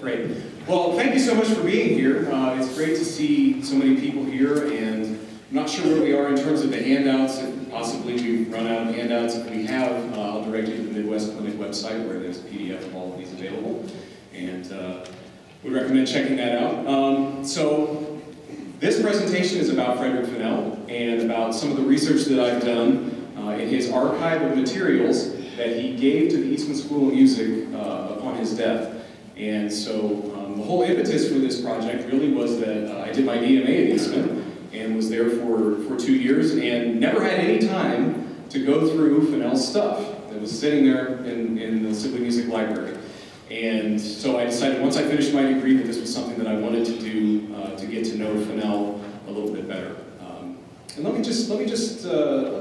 Great. Well, thank you so much for being here. It's great to see so many people here, and I'm not sure where we are in terms of the handouts. If possibly we've run out of handouts. If we have, I'll direct you to the Midwest Clinic website where there's a PDF of all of these available, and we recommend checking that out. So this presentation is about Frederick Fennell and about some of the research that I've done in his archive of materials that he gave to the Eastman School of Music upon his death. And so the whole impetus for this project really was that I did my DMA at Eastman and was there for 2 years and never had any time to go through Fennell's stuff that was sitting there in the Sibley Music Library. And so I decided once I finished my degree that this was something that I wanted to do to get to know Fennell a little bit better. And let me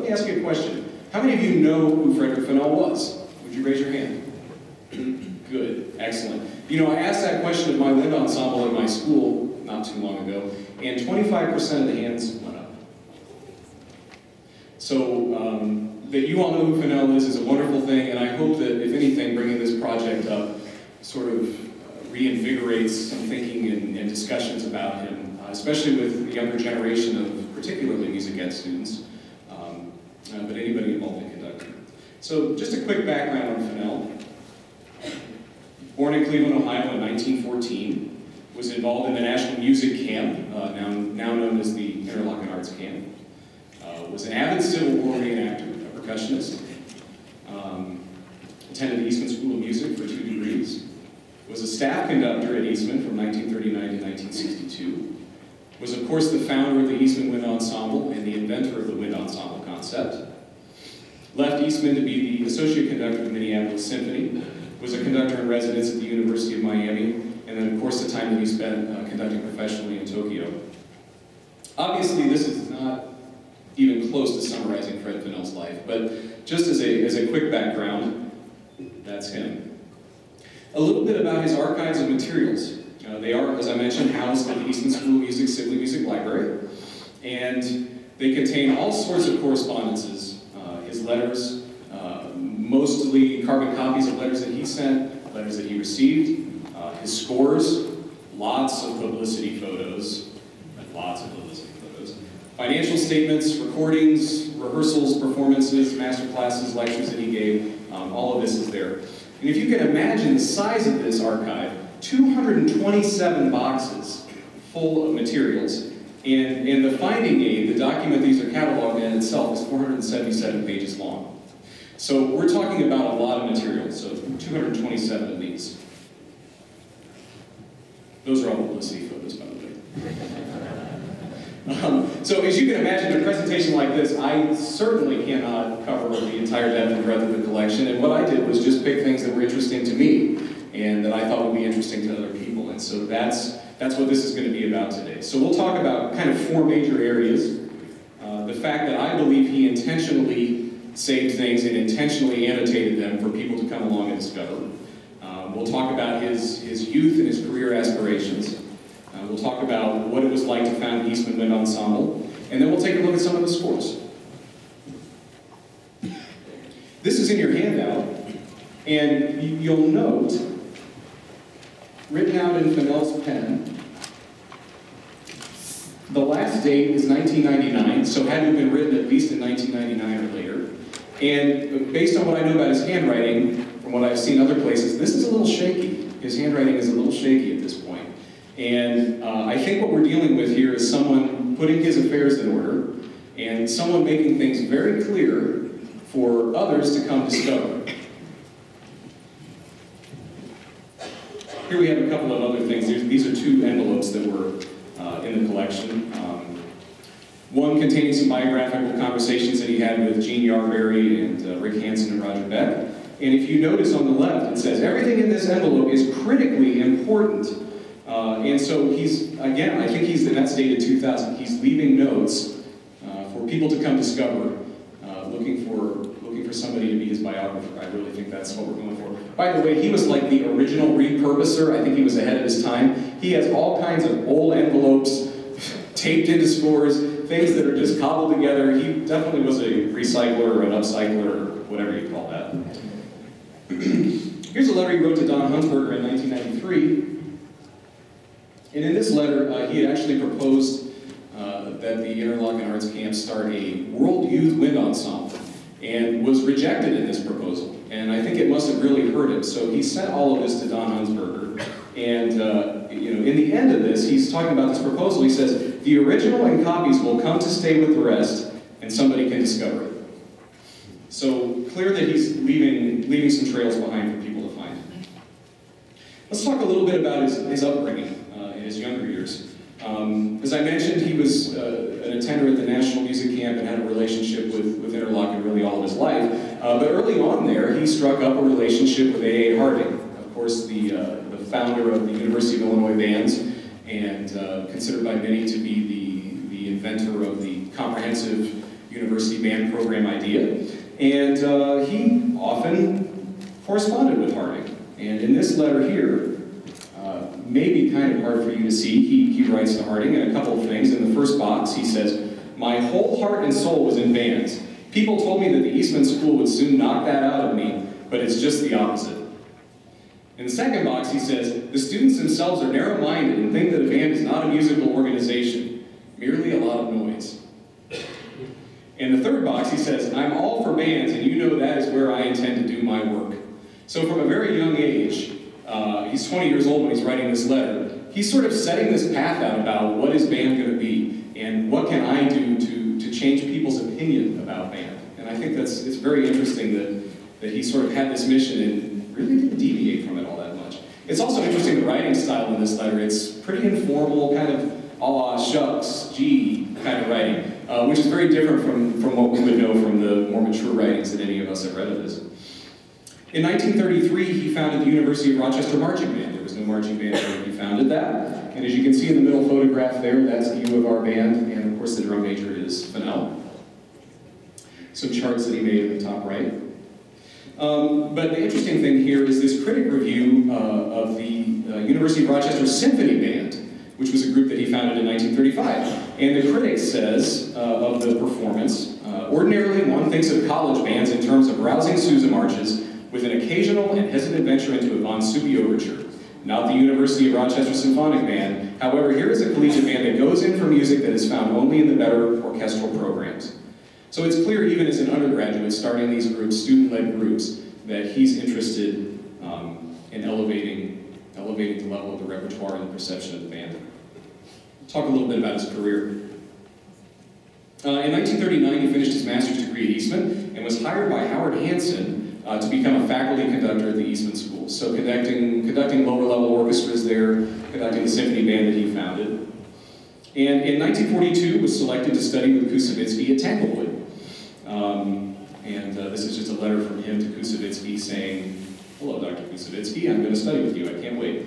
ask you a question. How many of you know who Frederick Fennell was? Would you raise your hand? Good, excellent. You know, I asked that question of my wind ensemble at my school not too long ago, and 25% of the hands went up. So that you all know who Fennell is a wonderful thing, and I hope that, if anything, bringing this project up sort of reinvigorates some thinking and discussions about him, especially with the younger generation of particularly music ed students, but anybody involved in conducting. So just a quick background on Fennell. Born in Cleveland, Ohio in 1914, was involved in the National Music Camp, now known as the Interlochen Arts Camp. Was an avid Civil War reenactor, a percussionist. Attended the Eastman School of Music for 2 degrees. Was a staff conductor at Eastman from 1939 to 1962. Was, of course, the founder of the Eastman Wind Ensemble and the inventor of the wind ensemble concept. Left Eastman to be the associate conductor of the Minneapolis Symphony. Was a conductor in residence at the University of Miami, and then, of course, the time that he spent conducting professionally in Tokyo. Obviously, this is not even close to summarizing Fred Fennell's life, but just as a quick background, that's him. A little bit about his archives of materials. They are, as I mentioned, housed at the Eastman School of Music Sibley Music Library, and they contain all sorts of correspondences, his letters, mostly carbon copies of letters that he sent, letters that he received, his scores, lots of publicity photos, financial statements, recordings, rehearsals, performances, master classes, lectures that he gave, all of this is there. And if you can imagine the size of this archive, 227 boxes full of materials, and the finding aid, the document these are cataloged in itself, is 477 pages long. So we're talking about a lot of material, so 227 of these. Those are all publicity photos, by the way. So as you can imagine, a presentation like this, I certainly cannot cover the entire depth and breadth of the collection, and what I did was just pick things that were interesting to me, and that I thought would be interesting to other people, and so that's what this is going to be about today. So we'll talk about kind of 4 major areas. The fact that I believe he intentionally saved things and intentionally annotated them for people to come along and discover. We'll talk about his youth and his career aspirations. We'll talk about what it was like to found the Eastman Wind Ensemble, and then we'll take a look at some of the scores. This is in your handout, and you'll note, written out in Fennell's pen, the last date is 1999, so had to have been written at least in 1999 or later. And based on what I know about his handwriting, from what I've seen other places, this is a little shaky. His handwriting is a little shaky at this point. And I think what we're dealing with here is someone putting his affairs in order, and someone making things very clear for others to come discover. Here we have a couple of other things. These are 2 envelopes that were in the collection. One containing some biographical conversations that he had with Gene Yarberry and Rick Hansen and Roger Beck. And if you notice on the left, it says, everything in this envelope is critically important. And so he's, again, I think and that's dated 2000, he's leaving notes for people to come discover, looking for somebody to be his biographer. I really think that's what we're going for. By the way, he was like the original repurposer. I think he was ahead of his time. He has all kinds of old envelopes taped into scores, things that are just cobbled together. He definitely was a recycler or an upcycler, or whatever you call that. Here's a letter he wrote to Don Hunsberger in 1993. And in this letter, he had actually proposed that the Interlochen Arts Camp start a World Youth Wind Ensemble, and was rejected in this proposal. And I think it must have really hurt him. So he sent all of this to Don Hunsberger. And in the end of this, he's talking about this proposal. He says, the original and copies will come to stay with the rest, and somebody can discover it. So clear that he's leaving some trails behind for people to find. Let's talk a little bit about his upbringing in his younger years. As I mentioned, he was an attender at the National Music Camp and had a relationship with Interlochen really all of his life. But early on there, he struck up a relationship with A.A. Harding, of course, the founder of the University of Illinois Bands, and considered by many to be the inventor of the comprehensive university band program idea. And he often corresponded with Harding. And in this letter here, maybe kind of hard for you to see, he writes to Harding, and a couple of things. In the first box, he says, my whole heart and soul was in bands. People told me that the Eastman School would soon knock that out of me, but it's just the opposite. In the second box, he says, the students themselves are narrow-minded and think that a band is not a musical organization, merely a lot of noise. In the third box, he says, I'm all for bands, and you know that is where I intend to do my work. So from a very young age, he's 20 years old when he's writing this letter, he's sort of setting this path out about what is band going to be, and what can I do to change people's opinion about band. And I think it's very interesting that he sort of had this mission and really didn't deviate from it all that much. It's also interesting the writing style in this letter. It's pretty informal, kind of aw, shucks, gee kind of writing, which is very different from what we would know from the more mature writings that any of us have read of his. In 1933, he founded the University of Rochester Marching Band. There was no marching band when he founded that. And as you can see in the middle photograph there, that's a view of our band, and of course the drum major is Fennell. Some charts that he made in the top right. But the interesting thing here is this critic review of the University of Rochester Symphony Band, which was a group that he founded in 1935. And the critic says of the performance, ordinarily one thinks of college bands in terms of rousing Sousa marches with an occasional and hesitant venture into a von Supi overture. Not the University of Rochester Symphonic Band. However, here is a collegiate band that goes in for music that is found only in the better orchestral programs. So it's clear, even as an undergraduate starting these groups, student-led groups, that he's interested in elevating the level of the repertoire and the perception of the band. Talk a little bit about his career. In 1939, he finished his master's degree at Eastman and was hired by Howard Hanson to become a faculty conductor at the Eastman School. So conducting lower-level orchestras there, conducting the symphony band that he founded. And in 1942, was selected to study with Kusevitsky at Tanglewood. This is just a letter from him to Kusevitsky saying, hello, Dr. Kusevitsky, I'm going to study with you, I can't wait.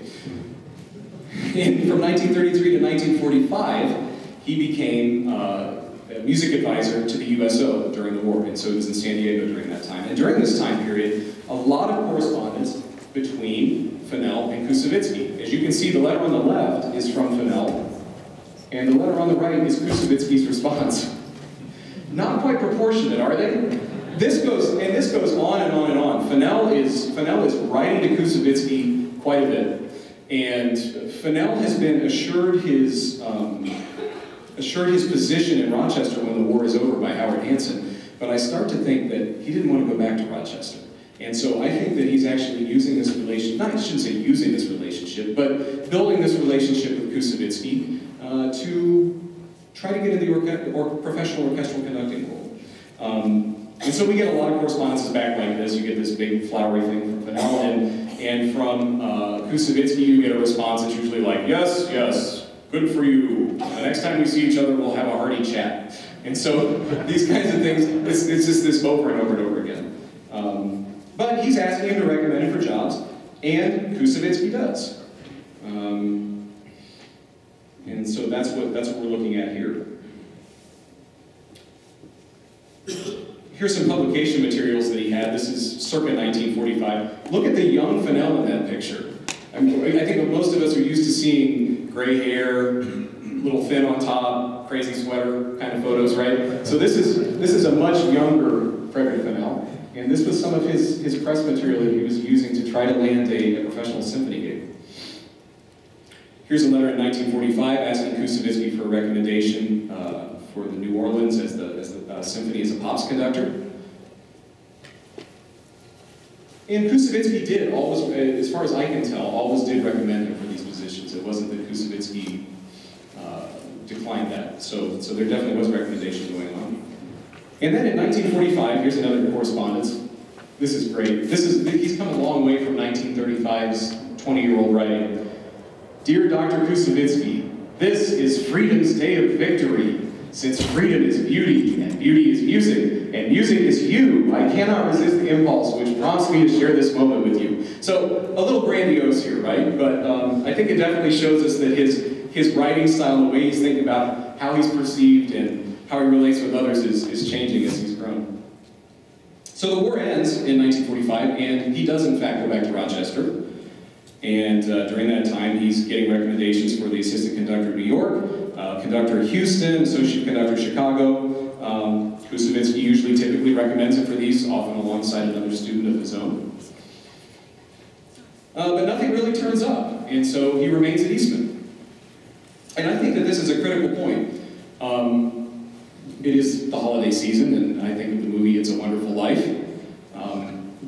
And from 1933 to 1945, he became a music advisor to the USO during the war, and so he was in San Diego during that time. And during this time period, a lot of correspondence between Fennell and Kusevitsky. As you can see, the letter on the left is from Fennell, and the letter on the right is Kusevitsky's response. Not quite proportionate, are they? This goes on and on and on. Fennell is writing to Kusevitsky quite a bit, and Fennell has been assured his position in Rochester when the war is over by Howard Hanson. But I start to think that he didn't want to go back to Rochester, and so I think that he's actually using this relationship. I shouldn't say using this relationship, but building this relationship with Kusevitsky to try to get in the professional orchestral conducting role. And so we get a lot of correspondences back like this. You get this big flowery thing from Fennell, and from Kusevitsky you get a response that's usually like, yes, yes, good for you. The next time we see each other, we'll have a hearty chat. And so these kinds of things, it's just this over and over and over again. But he's asking him to recommend him for jobs, and Kusevitsky does. And so that's what we're looking at here. Here's some publication materials that he had. This is circa 1945. Look at the young Fennell in that picture. I think most of us are used to seeing gray hair, little thin on top, crazy sweater kind of photos, right? So this is a much younger Frederick Fennell, and this was some of his press material that he was using to try to land a professional symphony gig. Here's a letter in 1945 asking Kusevitsky for a recommendation for the New Orleans as the symphony as a pops conductor. And Kusevitsky did always, as far as I can tell, always did recommend him for these positions. It wasn't that Kusevitsky declined that. So there definitely was recommendation going on. And then in 1945, here's another correspondence. This is great. He's come a long way from 1935's 20-year-old writing. Dear Dr. Kusevitsky, this is freedom's day of victory. Since freedom is beauty, and beauty is music, and music is you, I cannot resist the impulse which prompts me to share this moment with you. So, a little grandiose here, right? But I think it definitely shows us that his writing style, the way he's thinking about how he's perceived and how he relates with others is changing as he's grown. So the war ends in 1945, and he does in fact go back to Rochester. And during that time, he's getting recommendations for the assistant conductor of New York, conductor at Houston, associate conductor Chicago. Kusevitsky typically recommends him for these, often alongside another student of his own. But nothing really turns up, and so he remains at Eastman. And I think that this is a critical point. It is the holiday season, and I think of the movie It's a Wonderful Life.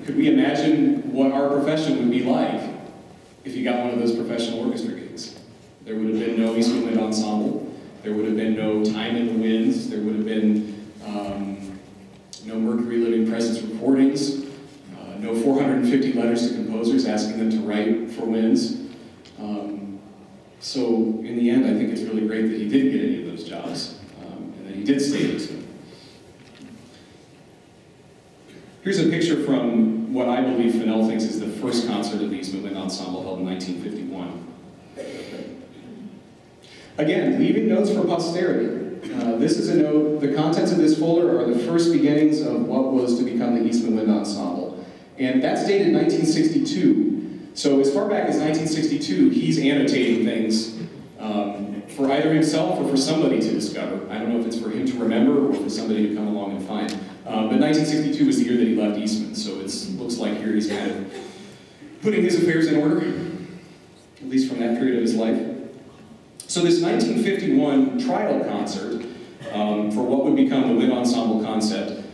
Could we imagine what our profession would be like if you got one of those professional orchestra gigs? There would have been no Eastman Wind Ensemble. There would have been no Time in the Winds. There would have been no Mercury Living Presence recordings. No 450 letters to composers asking them to write for winds. So in the end, I think it's really great that he didn't get any of those jobs, and that he did stay at Eastman. Here's a picture from what I believe Fennell thinks is the first concert of the Eastman Wind Ensemble held in 1951. Again, leaving notes for posterity. This is a note, the contents of this folder are the first beginnings of what was to become the Eastman Wind Ensemble. And that's dated 1962. So as far back as 1962, he's annotating things for either himself or for somebody to discover. I don't know if it's for him to remember or for somebody to come along and find. But 1962 was the year that he left Eastman, so it looks like here he's kind of putting his affairs in order, at least from that period of his life. So this 1951 trial concert for what would become the wind ensemble concept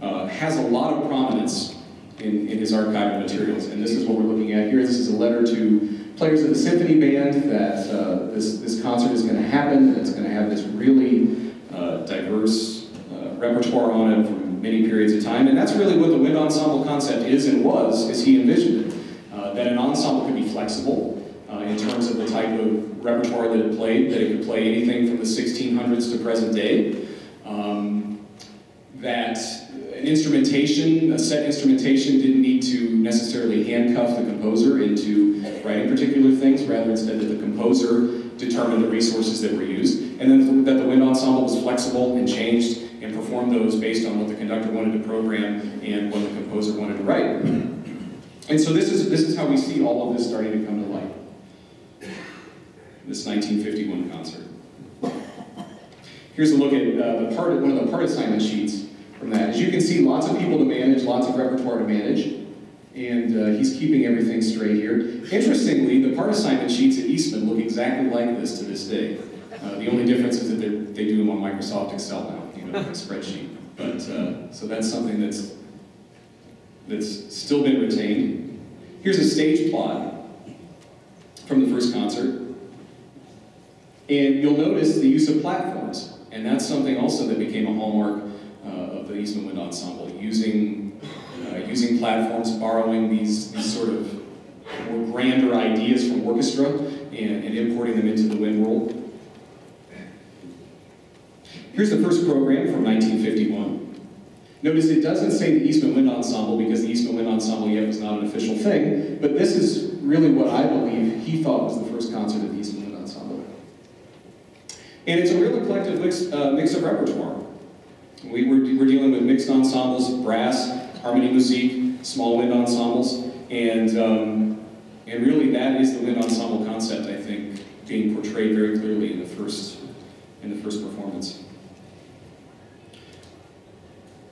has a lot of prominence in his archival materials, and this is what we're looking at here. This is a letter to players of the symphony band that this concert is going to happen, and it's going to have this really diverse repertoire on it from many periods of time, and that's really what the wind ensemble concept is and was as he envisioned it. That an ensemble could be flexible in terms of the type of repertoire that it played, that it could play anything from the 1600s to present day. That an instrumentation, a set instrumentation, didn't need to necessarily handcuff the composer into writing particular things, rather instead that the composer determined the resources that were used, and then that the wind ensemble was flexible and changed and performed those based on what the conductor wanted to program and what the composer wanted to write. And so this is how we see all of this starting to come to light. This 1951 concert. Here's a look at one of the part assignment sheets from that. As you can see, lots of people to manage, lots of repertoire to manage, and he's keeping everything straight here. Interestingly, the part assignment sheets at Eastman look exactly like this to this day. The only difference is that they do them on Microsoft Excel now, like a spreadsheet. But so that's something that's still been retained. Here's a stage plot from the first concert. And you'll notice the use of platforms. And that's something also that became a hallmark of the Eastman Wind Ensemble, using platforms, borrowing these sort of more grander ideas from orchestra and importing them into the wind world. Here's the first program from 1951. Notice it doesn't say the Eastman Wind Ensemble because the Eastman Wind Ensemble yet was not an official thing, but this is really what I believe he thought was the first concert of the Eastman Wind Ensemble. And it's a real eclectic mix of repertoire. We're dealing with mixed ensembles, brass, harmony musique, small wind ensembles, and really that is the wind ensemble concept, I think, being portrayed very clearly in the first performance.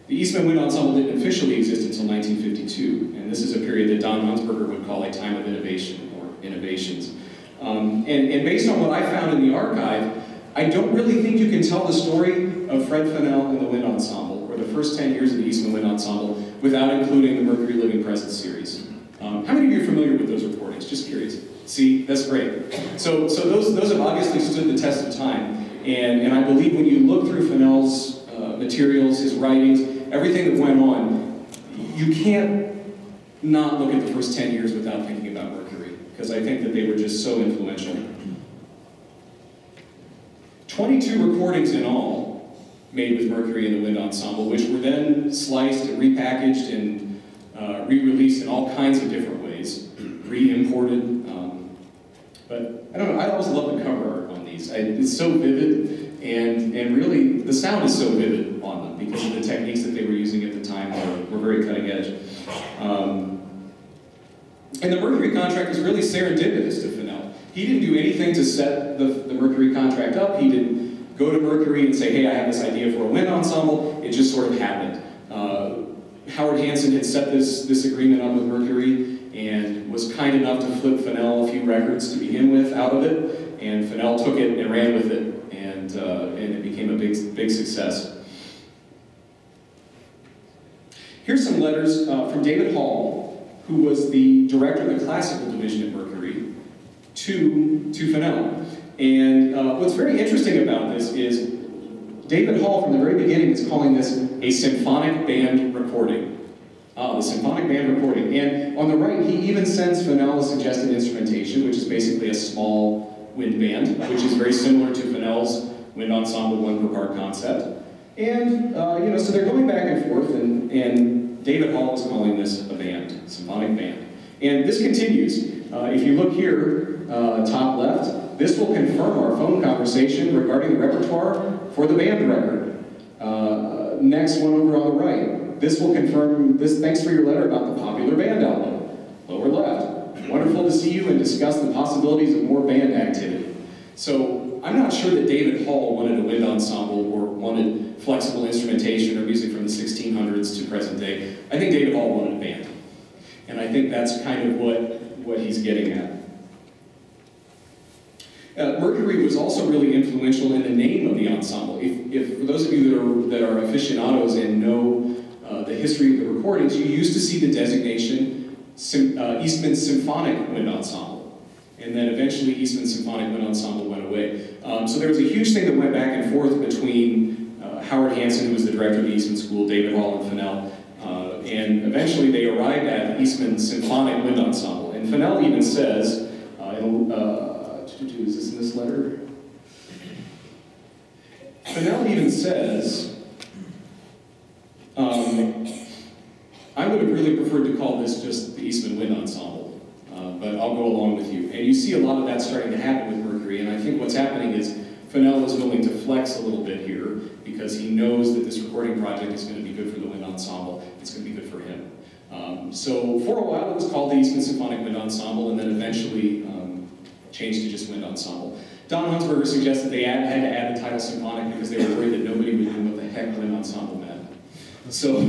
The Eastman Wind Ensemble didn't officially exist until 1952, and this is a period that Don Hunsberger would call a time of innovation, or innovations. And based on what I found in the archive, I don't really think you can tell the story of Fred Fennell and the Wind Ensemble, or the first 10 years of the Eastman Wind Ensemble, without including the Mercury Living Present series. How many of you are familiar with those recordings? Just curious. See, that's great. So those have obviously stood the test of time, and I believe when you look through Fennell's materials, his writings, everything that went on, you can't not look at the first 10 years without thinking about Mercury, because I think that they were just so influential. 22 recordings in all made with Mercury and the Wind Ensemble, which were then sliced and repackaged and re-released in all kinds of different ways, re-imported. But I don't know, I always love the cover art on these. It's so vivid, and really the sound is so vivid on them because of the techniques that they were using at the time were very cutting edge. And the Mercury contract was really serendipitous to Fennell. He didn't do anything to set the Mercury contract up. He didn't go to Mercury and say, hey, I have this idea for a wind ensemble. It just sort of happened. Howard Hansen had set this agreement up with Mercury and was kind enough to flip Fennell a few records to begin with out of it. And Fennell took it and ran with it, and it became a big success. Here's some letters from David Hall, who was the director of the classical division at Mercury, to Fennell. And what's very interesting about this is David Hall, from the very beginning, is calling this a symphonic band recording. The symphonic band recording. And on the right, he even sends Fennell a suggested instrumentation, which is basically a small wind band, which is very similar to Fennell's wind ensemble one-per-part concept. And, so they're going back and forth, and David Hall is calling this a band, symphonic band. And this continues. If you look here, top left, this will confirm our phone conversation regarding the repertoire for the band record. Next one over on the right, this will confirm this. Thanks for your letter about the popular band album. Lower left, wonderful to see you and discuss the possibilities of more band activity. So I'm not sure that David Hall wanted a wind ensemble or wanted flexible instrumentation or music from the 1600s to present day. I think David Hall wanted a band. And I think that's kind of what he's getting at. Mercury was also really influential in the name of the ensemble. If for those of you that are aficionados and know the history of the recordings, you used to see the designation Eastman Symphonic Wind Ensemble. And then eventually Eastman Symphonic Wind Ensemble went away. So there was a huge thing that went back and forth between Howard Hansen, who was the director of the Eastman School, David Hall and Fennell, and eventually they arrived at the Eastman Symphonic Wind Ensemble. And Fennell even says, is this in this letter? Fennell even says, I would have really preferred to call this just the Eastman Wind Ensemble, but I'll go along with you. And you see a lot of that starting to happen with Mercury, and I think what's happening is Fennell is willing to flex a little bit here because he knows that this recording project is going to be good for the wind ensemble. It's going to be good for him. So for a while it was called the Eastman Symphonic Wind Ensemble, and then eventually changed to just wind ensemble. Don Hunsberger suggests that they had to add the title symphonic because they were worried that nobody would know what the heck wind ensemble meant. So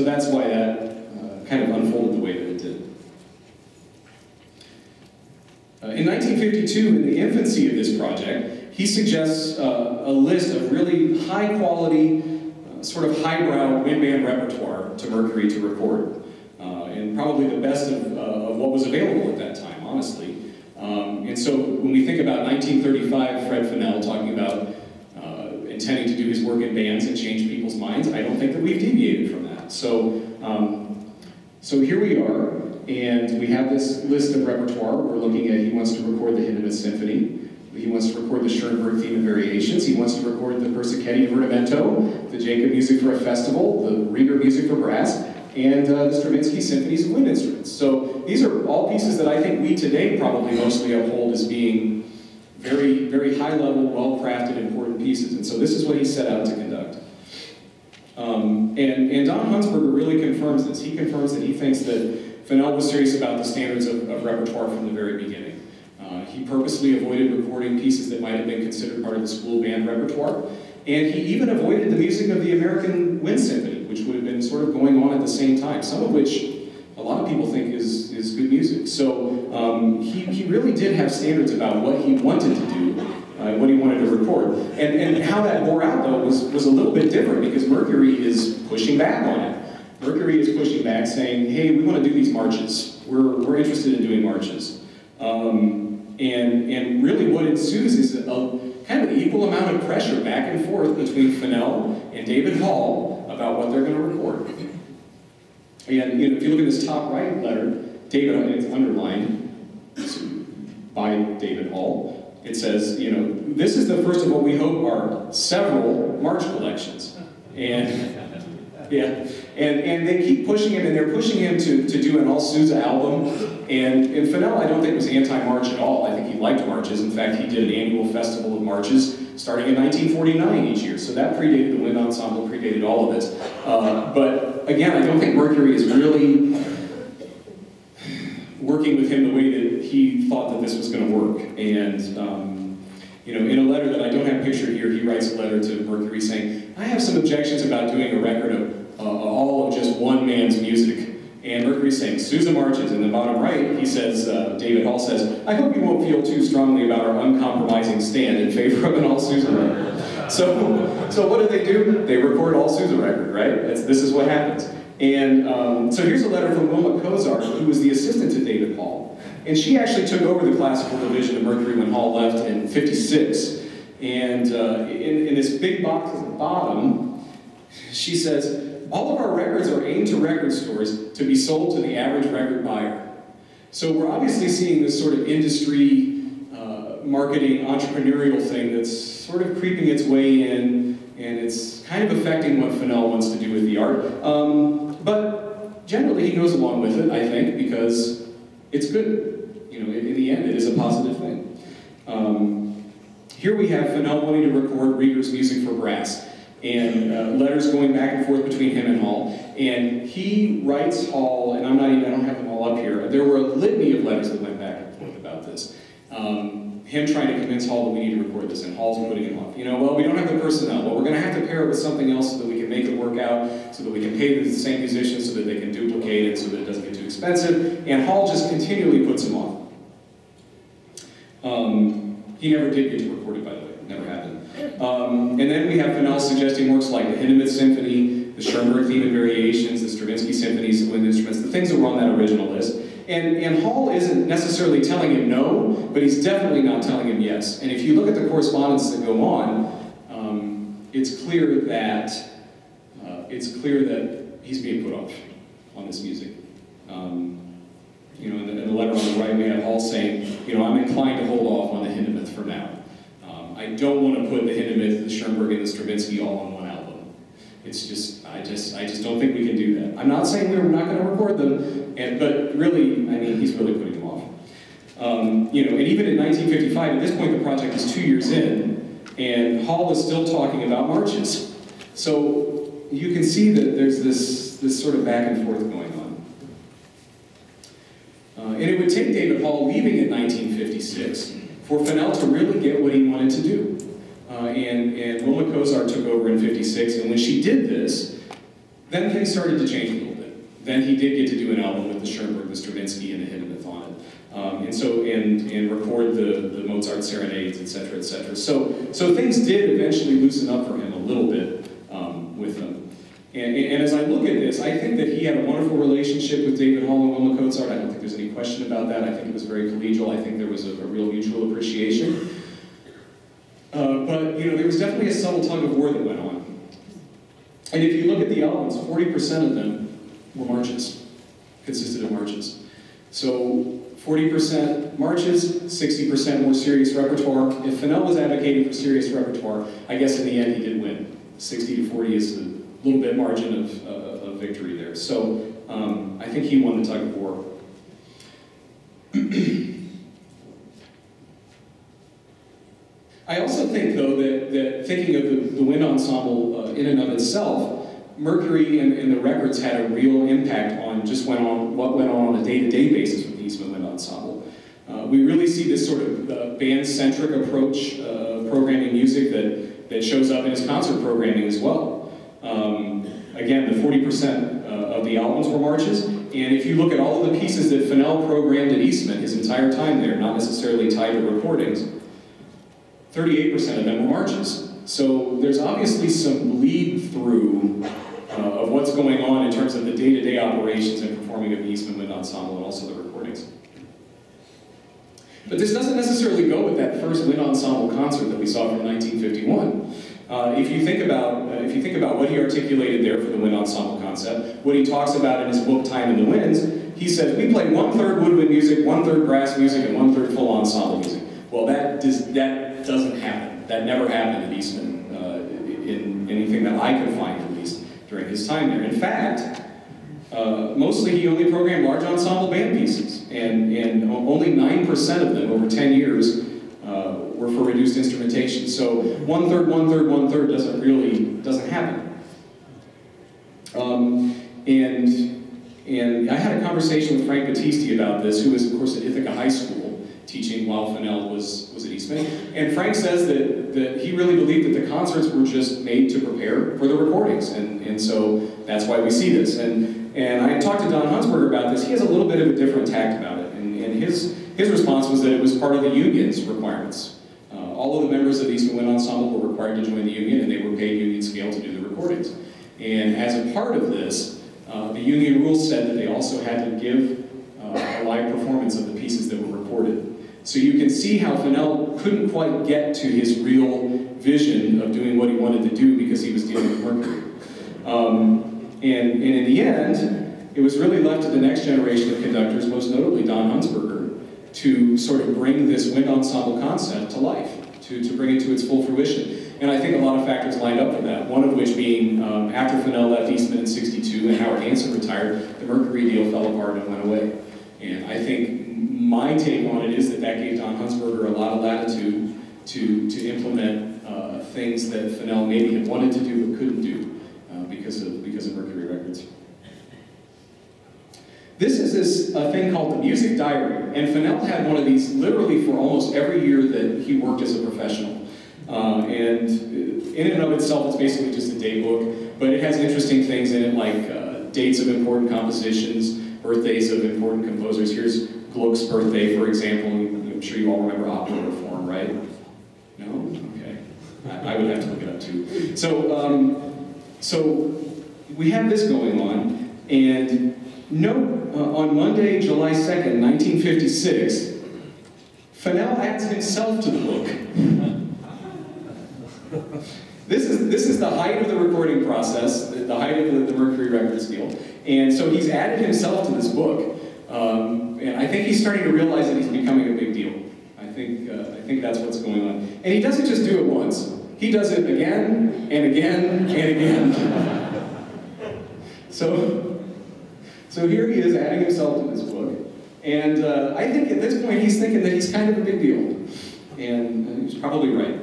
that's why that kind of unfolded the way that it did. In 1952, in the infancy of this project, he suggests a list of really high-quality, sort of highbrow wind band repertoire to Mercury to record, and probably the best of what was available at that time, honestly. And so when we think about 1935, Fred Fennell talking about intending to do his work in bands and change people's minds, I don't think that we've deviated from that. So here we are, and we have this list of repertoire. We're looking at, he wants to record the Hindemith Symphony, he wants to record the Schoenberg Theme and Variations, he wants to record the Persichetti Divertimento, the Jacob Music for a Festival, the Rieger Music for Brass, and the Stravinsky Symphonies of Wind Instruments. So these are all pieces that I think we today probably mostly uphold as being very, very high-level, well-crafted, important pieces. And so this is what he set out to conduct. And Don Hunsberger really confirms this. He confirms that he thinks that Fennell was serious about the standards of repertoire from the very beginning. He purposely avoided recording pieces that might have been considered part of the school band repertoire. And he even avoided the music of the American Wind Symphony, which would have been sort of going on at the same time, some of which a lot of people think is good music. So he really did have standards about what he wanted to do, what he wanted to record. And how that bore out, though, was a little bit different, because Mercury is pushing back on it. Mercury is pushing back, saying, hey, we want to do these marches. We're interested in doing marches. And really what ensues is a kind of an equal amount of pressure back and forth between Fennell and David Hall about what they're going to record. And if you look at this top right letter, David, and it's underlined by David Hall, it says, this is the first of what we hope are several march collections. And yeah, and they keep pushing him, and they're pushing him to do an All Sousa album. And Fennell, I don't think, was anti-march at all. I think he liked marches. In fact, he did an annual festival of marches starting in 1949 each year. So that predated the wind ensemble, predated all of it. But again, I don't think Mercury is really working with him the way that he thought that this was going to work. And in a letter that I don't have pictured here, he writes a letter to Mercury saying, I have some objections about doing a record of all of just one man's music. And Mercury's saying, Sousa marches. In the bottom right, he says, David Hall says, I hope you won't feel too strongly about our uncompromising stand in favor of an all Sousa record. So what do? They record all Sousa record, right? This is what happens. And so here's a letter from Wilma Kozart, who was the assistant to David Hall. And she actually took over the classical division of Mercury when Hall left in '56. And in this big box at the bottom, she says, all of our records are aimed to record stores to be sold to the average record buyer. So we're obviously seeing this sort of industry, marketing, entrepreneurial thing that's sort of creeping its way in, and it's kind of affecting what Fennell wants to do with the art. But generally he goes along with it, I think, because it's good. In the end, it is a positive thing. Here we have Fennell wanting to record Rieger's music for brass, and letters going back and forth between him and Hall. And he writes Hall, and I don't have them all up here. There were a litany of letters that went back and forth about this. Him trying to convince Hall that we need to record this, and Hall's putting him off. Well, we don't have the personnel. Well, we're going to have to pair it with something else so that we can make it work out, so that we can pay the same musicians so that they can duplicate it, so that it doesn't get too expensive. And Hall just continually puts him off. He never did get to record it, by the way. It never happened. And then we have Fennell suggesting works like the Hindemith Symphony, the Schoenberg Theme and Variations, the Stravinsky Symphonies, the wind instruments, the things that were on that original list. And Hall isn't necessarily telling him no, but he's definitely not telling him yes. And if you look at the correspondence that go on, it's clear that he's being put off on this music. In the letter on the right, we have Hall saying, I'm inclined to hold off on the Hindemith for now. I don't want to put the Hindemith, the Schoenberg, and the Stravinsky all on one album. It's just, I just don't think we can do that. I'm not saying we're not going to record them, but really, he's really putting them off. And even in 1955, at this point, the project is 2 years in, and Hall is still talking about marches. So you can see that there's this sort of back and forth going on. And it would take David Hall leaving in 1956 for Fennell to really get what he wanted to do. And Wilma Kozart took over in '56, and when she did this, then things started to change a little bit. Then he did get to do an album with the Schoenberg, the Stravinsky, and the Hindemith on it. And record the Mozart serenades, etc., etc. So things did eventually loosen up for him a little bit with them. And as I look at this, I think that he had a wonderful relationship with David Hall and Wilma Kozart. I don't think there's any question about that. I think it was very collegial. I think there was a real mutual appreciation. But there was definitely a subtle tug of war that went on. And if you look at the albums, 40% of them were marches, consisted of marches. So 40% marches, 60% more serious repertoire. If Fennell was advocating for serious repertoire, I guess in the end he did win. 60 to 40 is a little bit margin of victory there. So I think he won the tug of war. I also think, though, that thinking of the wind ensemble in and of itself, Mercury and the records had a real impact on what went on a day-to-day basis with the Eastman Wind Ensemble. We really see this sort of band-centric approach of programming music that shows up in his concert programming as well. Again, the 40% of the albums were marches, And if you look at all of the pieces that Fennell programmed at Eastman his entire time there, not necessarily tied to recordings, 38% of them were marches. So there's obviously some bleed through of what's going on in terms of the day-to-day operations and performing of the Eastman Wind Ensemble and also the recordings. But this doesn't necessarily go with that first wind ensemble concert that we saw from 1951. If you think about what he articulated there for the wind ensemble concept, what he talks about in his book Time in the Winds, he says we play 1/3 woodwind music, 1/3 brass music, and 1/3 full ensemble music. Well, that doesn't happen. That never happened at Eastman in anything that I could find, at least during his time there. In fact, mostly he only programmed large ensemble band pieces, and only 9% of them over 10 years were for reduced instrumentation. So 1/3, 1/3, 1/3 doesn't happen. And I had a conversation with Frank Battisti about this, who was, of course, at Ithaca High School, teaching while Fennell was at Eastman. And Frank says that he really believed that the concerts were just made to prepare for the recordings, and so that's why we see this. And I talked to Don Hunsberger about this. He has a little bit of a different tact about it, and his response was that it was part of the union's requirements. All of the members of the Eastman Wind Ensemble were required to join the union, and they were paid union scale to do the recordings. And as a part of this, the union rules said that they also had to give a live performance of the pieces that were recorded. So you can see how Fennell couldn't quite get to his real vision of doing what he wanted to do because he was dealing with Mercury. And in the end, it was really left to the next generation of conductors, most notably Don Hunsberger, to sort of bring this wind ensemble concept to life, to bring it to its full fruition. And I think a lot of factors lined up for that, one of which being after Fennell left Eastman in '62 and Howard Hanson retired, the Mercury deal fell apart and went away. And I think my take on it is that gave Don Hunsberger a lot of latitude to implement things that Fennell maybe had wanted to do but couldn't do because of Mercury Records. This is a thing called the Music Diary, and Fennell had one of these literally for almost every year that he worked as a professional. And in and of itself, it's basically just a day book, but it has interesting things in it like dates of important compositions, birthdays of important composers. Here's Gluck's birthday, for example. I'm sure you all remember opera reform, right? No? Okay. I would have to look it up too. So we have this going on, and note on Monday, July 2nd, 1956, Fennell adds himself to the book. This is the height of the recording process, the height of the Mercury Records deal. And so he's added himself to this book. And I think he's starting to realize that he's becoming a big deal. I think that's what's going on. And he doesn't just do it once. He does it again, and again, and again. So here he is adding himself to this book. And I think at this point he's thinking that he's kind of a big deal. And he's probably right.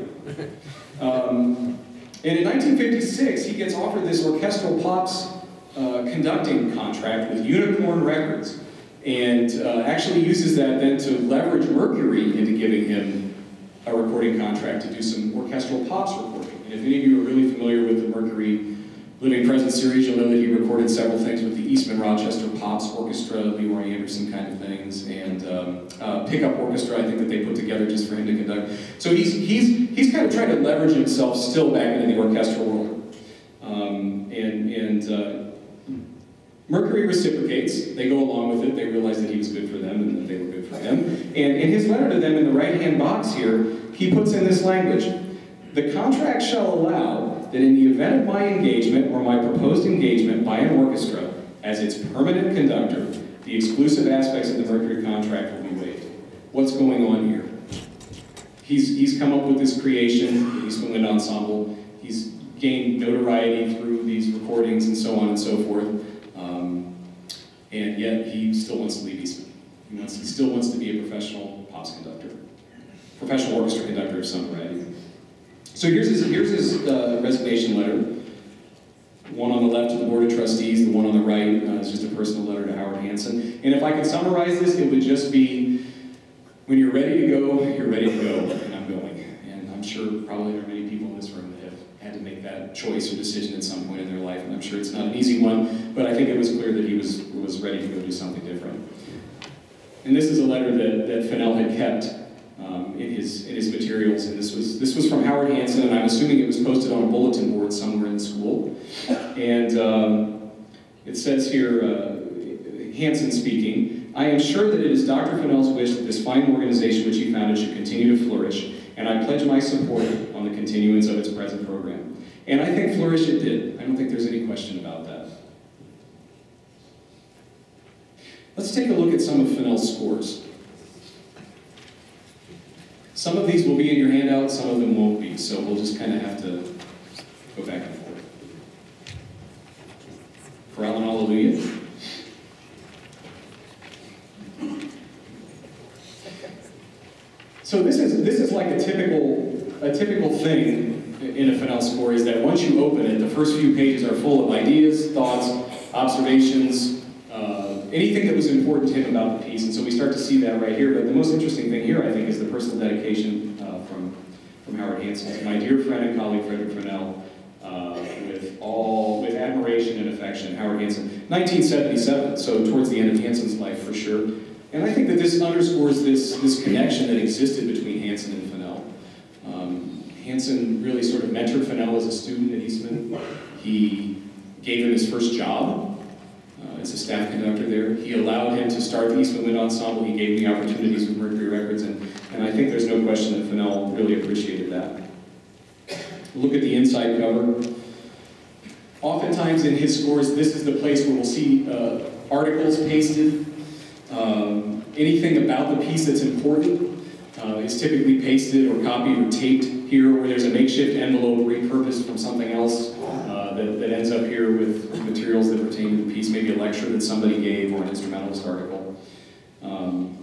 And in 1956, he gets offered this orchestral pops conducting contract with Unicorn Records, and actually uses that then to leverage Mercury into giving him a recording contract to do some orchestral pops recording. And if any of you are really familiar with the Mercury Living Present series, you'll know that he recorded several things with the Eastman Rochester Pops Orchestra, Leroy Anderson kind of things, and pickup orchestra I think that they put together just for him to conduct. So he's kind of trying to leverage himself still back into the orchestral world. Mercury reciprocates. They go along with it. They realize that he was good for them and that they were good for him. And in his letter to them in the right-hand box here, he puts in this language: "The contract shall allow that in the event of my engagement or my proposed engagement by an orchestra as its permanent conductor, the exclusive aspects of the Mercury contract will be waived." What's going on here? He's come up with this creation, the Eastman Wind Ensemble. He's gained notoriety through these recordings and so on and so forth. And yet he still wants to leave Eastman. He still wants to be a professional pops conductor, professional orchestra conductor of some variety. So here's his resignation letter. One on the left to the Board of Trustees, the one on the right is just a personal letter to Howard Hanson. And if I could summarize this, it would just be, when you're ready to go, you're ready to go, and I'm going. And I'm sure probably there are many people in this room that have had to make that choice or decision at some point in their life, and I'm sure it's not an easy one, but I think it was clear that he was ready to go do something different. And this is a letter that Fennell had kept in his materials, and this was from Howard Hanson, and I'm assuming it was posted on a bulletin board somewhere in school. And it says here, Hanson speaking, "I am sure that it is Dr. Fennell's wish that this fine organization which he founded should continue to flourish, and I pledge my support on the continuance of its present program." And I think flourish it did. I don't think there's any question about that. Let's take a look at some of Fennell's scores. Some of these will be in your handout, some of them won't be, so we'll just kind of have to go back and forth. Chorale and Hallelujah. So this is like a typical thing in a Fennell score, is that once you open it, the first few pages are full of ideas, thoughts, observations, anything that was important to him about the piece, and so we start to see that right here. But the most interesting thing here, I think, is the personal dedication from Howard Hanson. "My dear friend and colleague Frederick Fennell, with admiration and affection, Howard Hanson." 1977, so towards the end of Hanson's life for sure. And I think that this underscores this connection that existed between Hanson and Fennell. Hanson really sort of mentored Fennell as a student at Eastman. He gave him his first job as a staff conductor there. He allowed him to start the Eastman Wind Ensemble. He gave him the opportunities with Mercury Records, and I think there's no question that Fennell really appreciated that. Look at the inside cover. Oftentimes in his scores, this is the place where we'll see articles pasted. Anything about the piece that's important is typically pasted or copied or taped here, where there's a makeshift envelope repurposed from something else that ends up here with materials that pertain to the piece, maybe a lecture that somebody gave or an instrumentalist article. And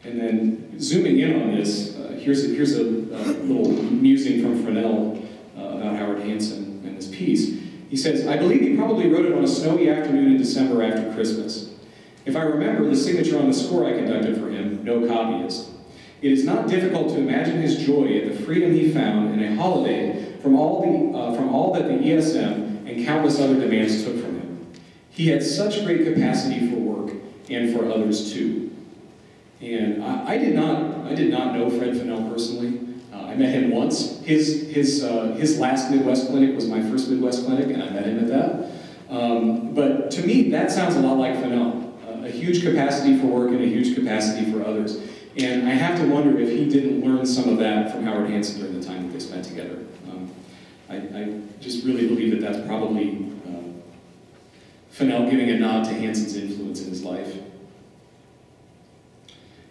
then zooming in on this, here's a little musing from Fennell about Howard Hanson and this piece. He says, "I believe he probably wrote it on a snowy afternoon in December after Christmas. If I remember the signature on the score I conducted for him, no copyist. It is not difficult to imagine his joy at the freedom he found in a holiday from all that the ESM and countless other demands took from him. He had such great capacity for work and for others too." And I did not know Fred Fennell personally. I met him once. His last Midwest clinic was my first Midwest clinic, and I met him at that. But to me, that sounds a lot like Fennell. A huge capacity for work and a huge capacity for others. And I have to wonder if he didn't learn some of that from Howard Hanson during the time that they spent together. I just really believe that that's probably Fennell giving a nod to Hanson's influence in his life.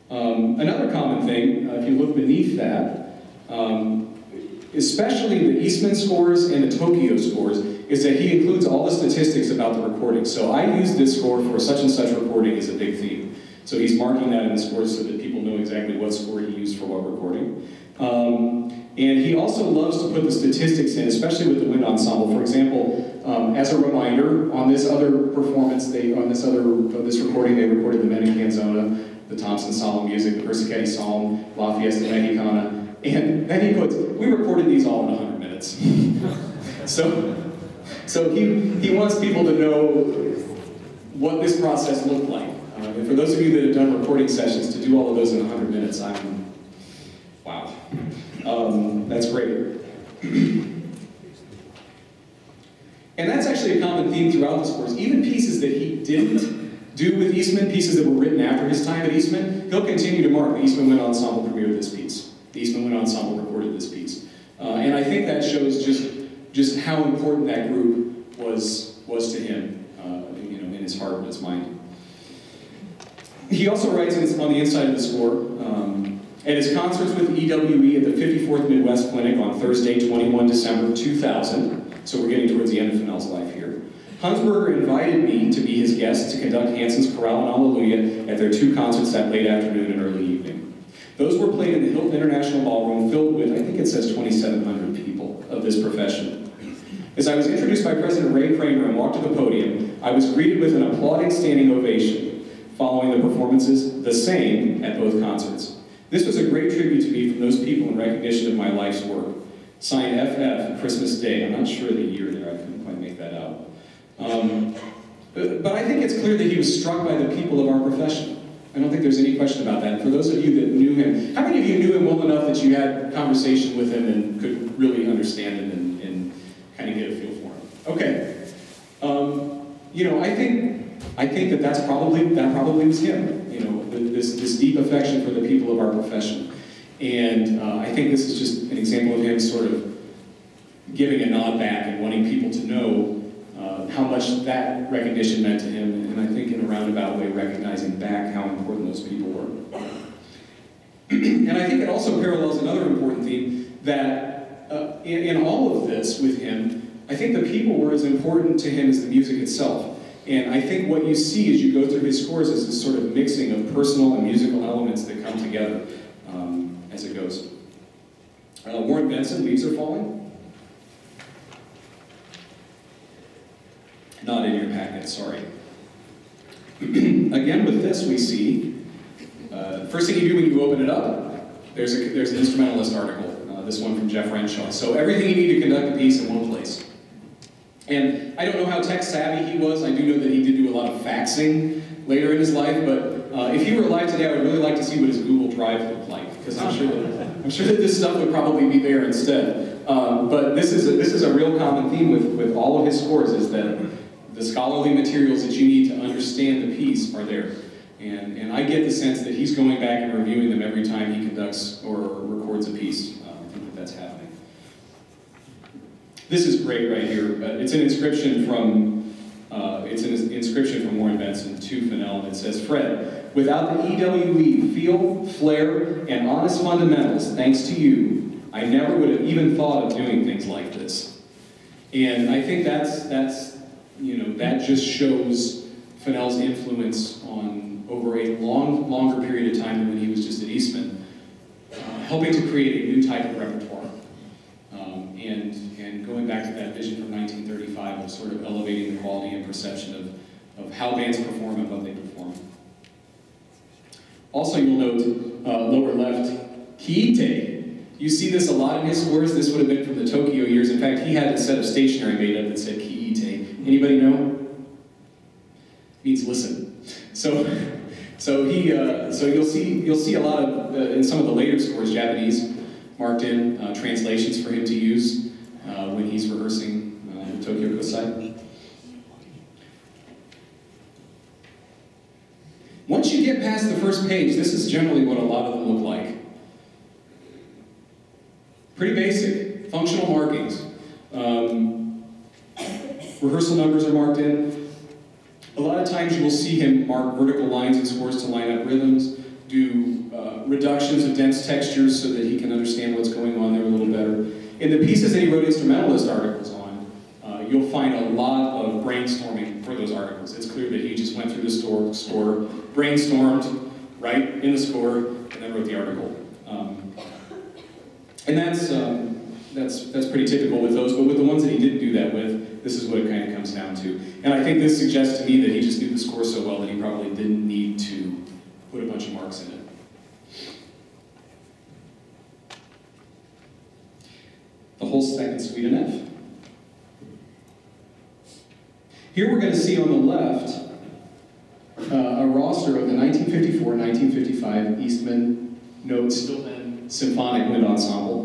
Another common thing, if you look beneath that, especially the Eastman scores and the Tokyo scores, is that he includes all the statistics about the recording. So I used this score for such and such recording as a big theme. So he's marking that in the scores so that people know exactly what score he used for what recording. And he also loves to put the statistics in, especially with the wind ensemble. For example, as a reminder, on this other performance, this recording, they recorded the Mena Canzona, the Thompson Psalm music, the Persichetti Psalm, La Fiesta Mexicana, and then he puts, "We recorded these all in 100 minutes." So he wants people to know what this process looked like. And for those of you that have done recording sessions, to do all of those in 100 minutes, wow. That's great. And that's actually a common theme throughout the scores. Even pieces that he didn't do with Eastman, pieces that were written after his time at Eastman, he'll continue to mark. The Eastman Wind Ensemble premiered this piece. The Eastman Wind Ensemble recorded this piece. And I think that shows just how important that group was to him, in his heart and his mind. He also writes on the inside of the score, at his concerts with EWE at the 54th Midwest Clinic on Thursday, 21 December 2000, so we're getting towards the end of Fennell's life here, Hunsberger invited me to be his guest to conduct Hanson's Chorale and Hallelujah at their 2 concerts that late afternoon and early evening. Those were played in the Hilton International Ballroom, filled with, I think it says 2,700 people of this profession. As I was introduced by President Ray Kramer and walked to the podium, I was greeted with an applauding standing ovation. Following the performances, the same at both concerts. This was a great tribute to me from those people in recognition of my life's work. Signed FF, Christmas Day. I'm not sure of the year there, I couldn't quite make that out. But I think it's clear that he was struck by the people of our profession. I don't think there's any question about that. And for those of you that knew him, how many of you knew him well enough that you had conversation with him and could really understand him and kind of get a feel for him? Okay. You know, I think that that probably was him. You know, this deep affection for the people of our profession. And I think this is just an example of him sort of giving a nod back and wanting people to know how much that recognition meant to him, and I think in a roundabout way recognizing back how important those people were. And I think it also parallels another important theme, that in all of this with him, I think the people were as important to him as the music itself. And I think what you see as you go through his scores is this sort of mixing of personal and musical elements that come together as it goes. Warren Benson, Leaves Are Falling. Not in your packet, sorry. Again, with this we see, first thing you do when you open it up, there's an instrumentalist article, this one from Jeff Renshaw. So everything you need to conduct a piece in one place. And I don't know how tech savvy he was. I do know that he did do a lot of faxing later in his life, but if he were alive today, I would really like to see what his Google Drive looked like, because I'm sure that this stuff would probably be there instead. But this is a real common theme with all of his scores, is that the scholarly materials that you need to understand the piece are there. And I get the sense that he's going back and reviewing them every time he conducts or records a piece. I think that that's happening. This is great right here. It's an inscription from Warren Benson to Fennell, and it says, "Fred, without the EWE feel, flair, and honest fundamentals, thanks to you, I never would have even thought of doing things like this." And I think that's you know, that just shows Fennell's influence on over a longer period of time than when he was just at Eastman, helping to create a new type of repertoire. And going back to that vision from 1935 of sort of elevating the quality and perception of how bands perform and what they perform. Also, you'll note, lower left, Kiite. You see this a lot in his scores. This would have been from the Tokyo years. In fact, he had a set of stationery made up that said Kiite. Anybody know? It means listen. So you'll see a lot of in some of the later scores, Japanese marked in translations for him to use when he's rehearsing the Tokyo Kosai. Once you get past the first page, this is generally what a lot of them look like. Pretty basic, functional markings. Rehearsal numbers are marked in. A lot of times you will see him mark vertical lines and scores to line up rhythms, do reductions of dense textures so that he can understand what's going on there a little better. In the pieces that he wrote instrumentalist articles on, you'll find a lot of brainstorming for those articles. It's clear that he just went through the score, brainstormed right in the score, and then wrote the article. And that's pretty typical with those, but with the ones that he didn't do that with, this is what it kind of comes down to. And I think this suggests to me that he just knew the score so well that he probably didn't need to put a bunch of marks in it. The whole second suite in F. Here we're going to see on the left a roster of the 1954-1955 Eastman Note Stillman Symphonic Wind Ensemble.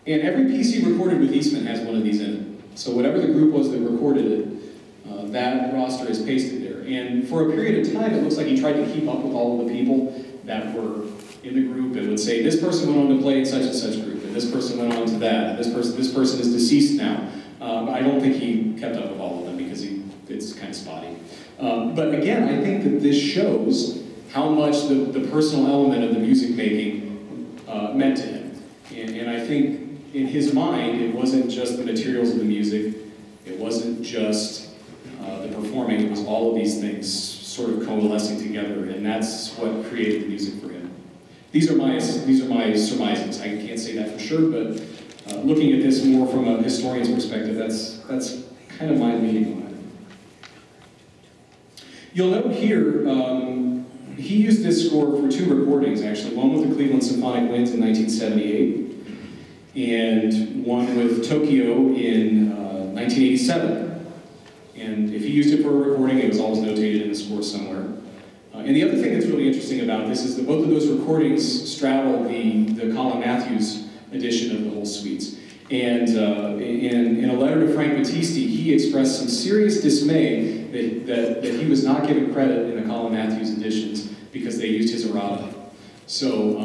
And every piece he recorded with Eastman has one of these in it. So whatever the group was that recorded it, that roster is pasted there. And for a period of time, it looks like he tried to keep up with all of the people that were in the group and would say, this person went on to play in such and such group, and this person went on to that, and this person is deceased now. I don't think he kept up with all of them because it's kind of spotty. But again, I think that this shows how much the personal element of the music making meant to him. And I think in his mind, it wasn't just the materials of the music, it wasn't just the performing, it was all of these things sort of coalescing together, and that's what created the music for him. These are my surmises. I can't say that for sure, but looking at this more from a historian's perspective, that's kind of my reading on it. You'll note here, he used this score for 2 recordings, actually. One with the Cleveland Symphonic Winds in 1978, and one with Tokyo in 1987. And if he used it for a recording, it was always notated in the score somewhere. And the other thing that's really interesting about this is that both of those recordings straddle the Colin Matthews edition of the whole suites. And in a letter to Frank Battisti, he expressed some serious dismay that he was not given credit in the Colin Matthews editions because they used his errata. So,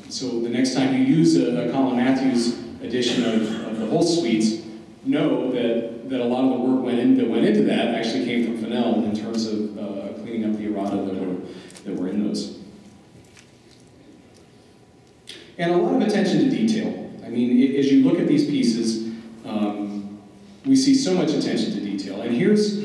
so the next time you use a Colin Matthews edition of the whole suites, know that a lot of the work that went into that actually came from Fennell in terms of cleaning up the errata that were in those. And a lot of attention to detail. I mean, as you look at these pieces, we see so much attention to detail. And here's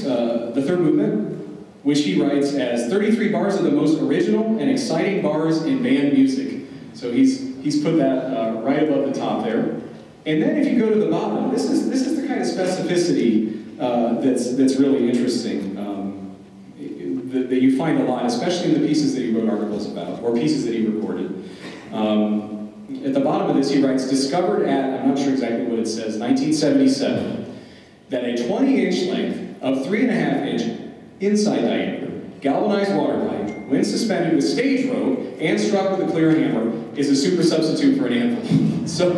the third movement, which he writes as 33 bars of the most original and exciting bars in band music. So he's put that right above the top there. And then if you go to the bottom, this is the kind of specificity that's really interesting, that you find a lot, especially in the pieces that he wrote articles about, or pieces that he recorded. At the bottom of this, he writes, discovered at, I'm not sure exactly what it says, 1977, that a 20-inch length of 3.5-inch inside diameter galvanized water pipe, when suspended with stage rope and struck with a clear hammer, is a super substitute for an anvil. So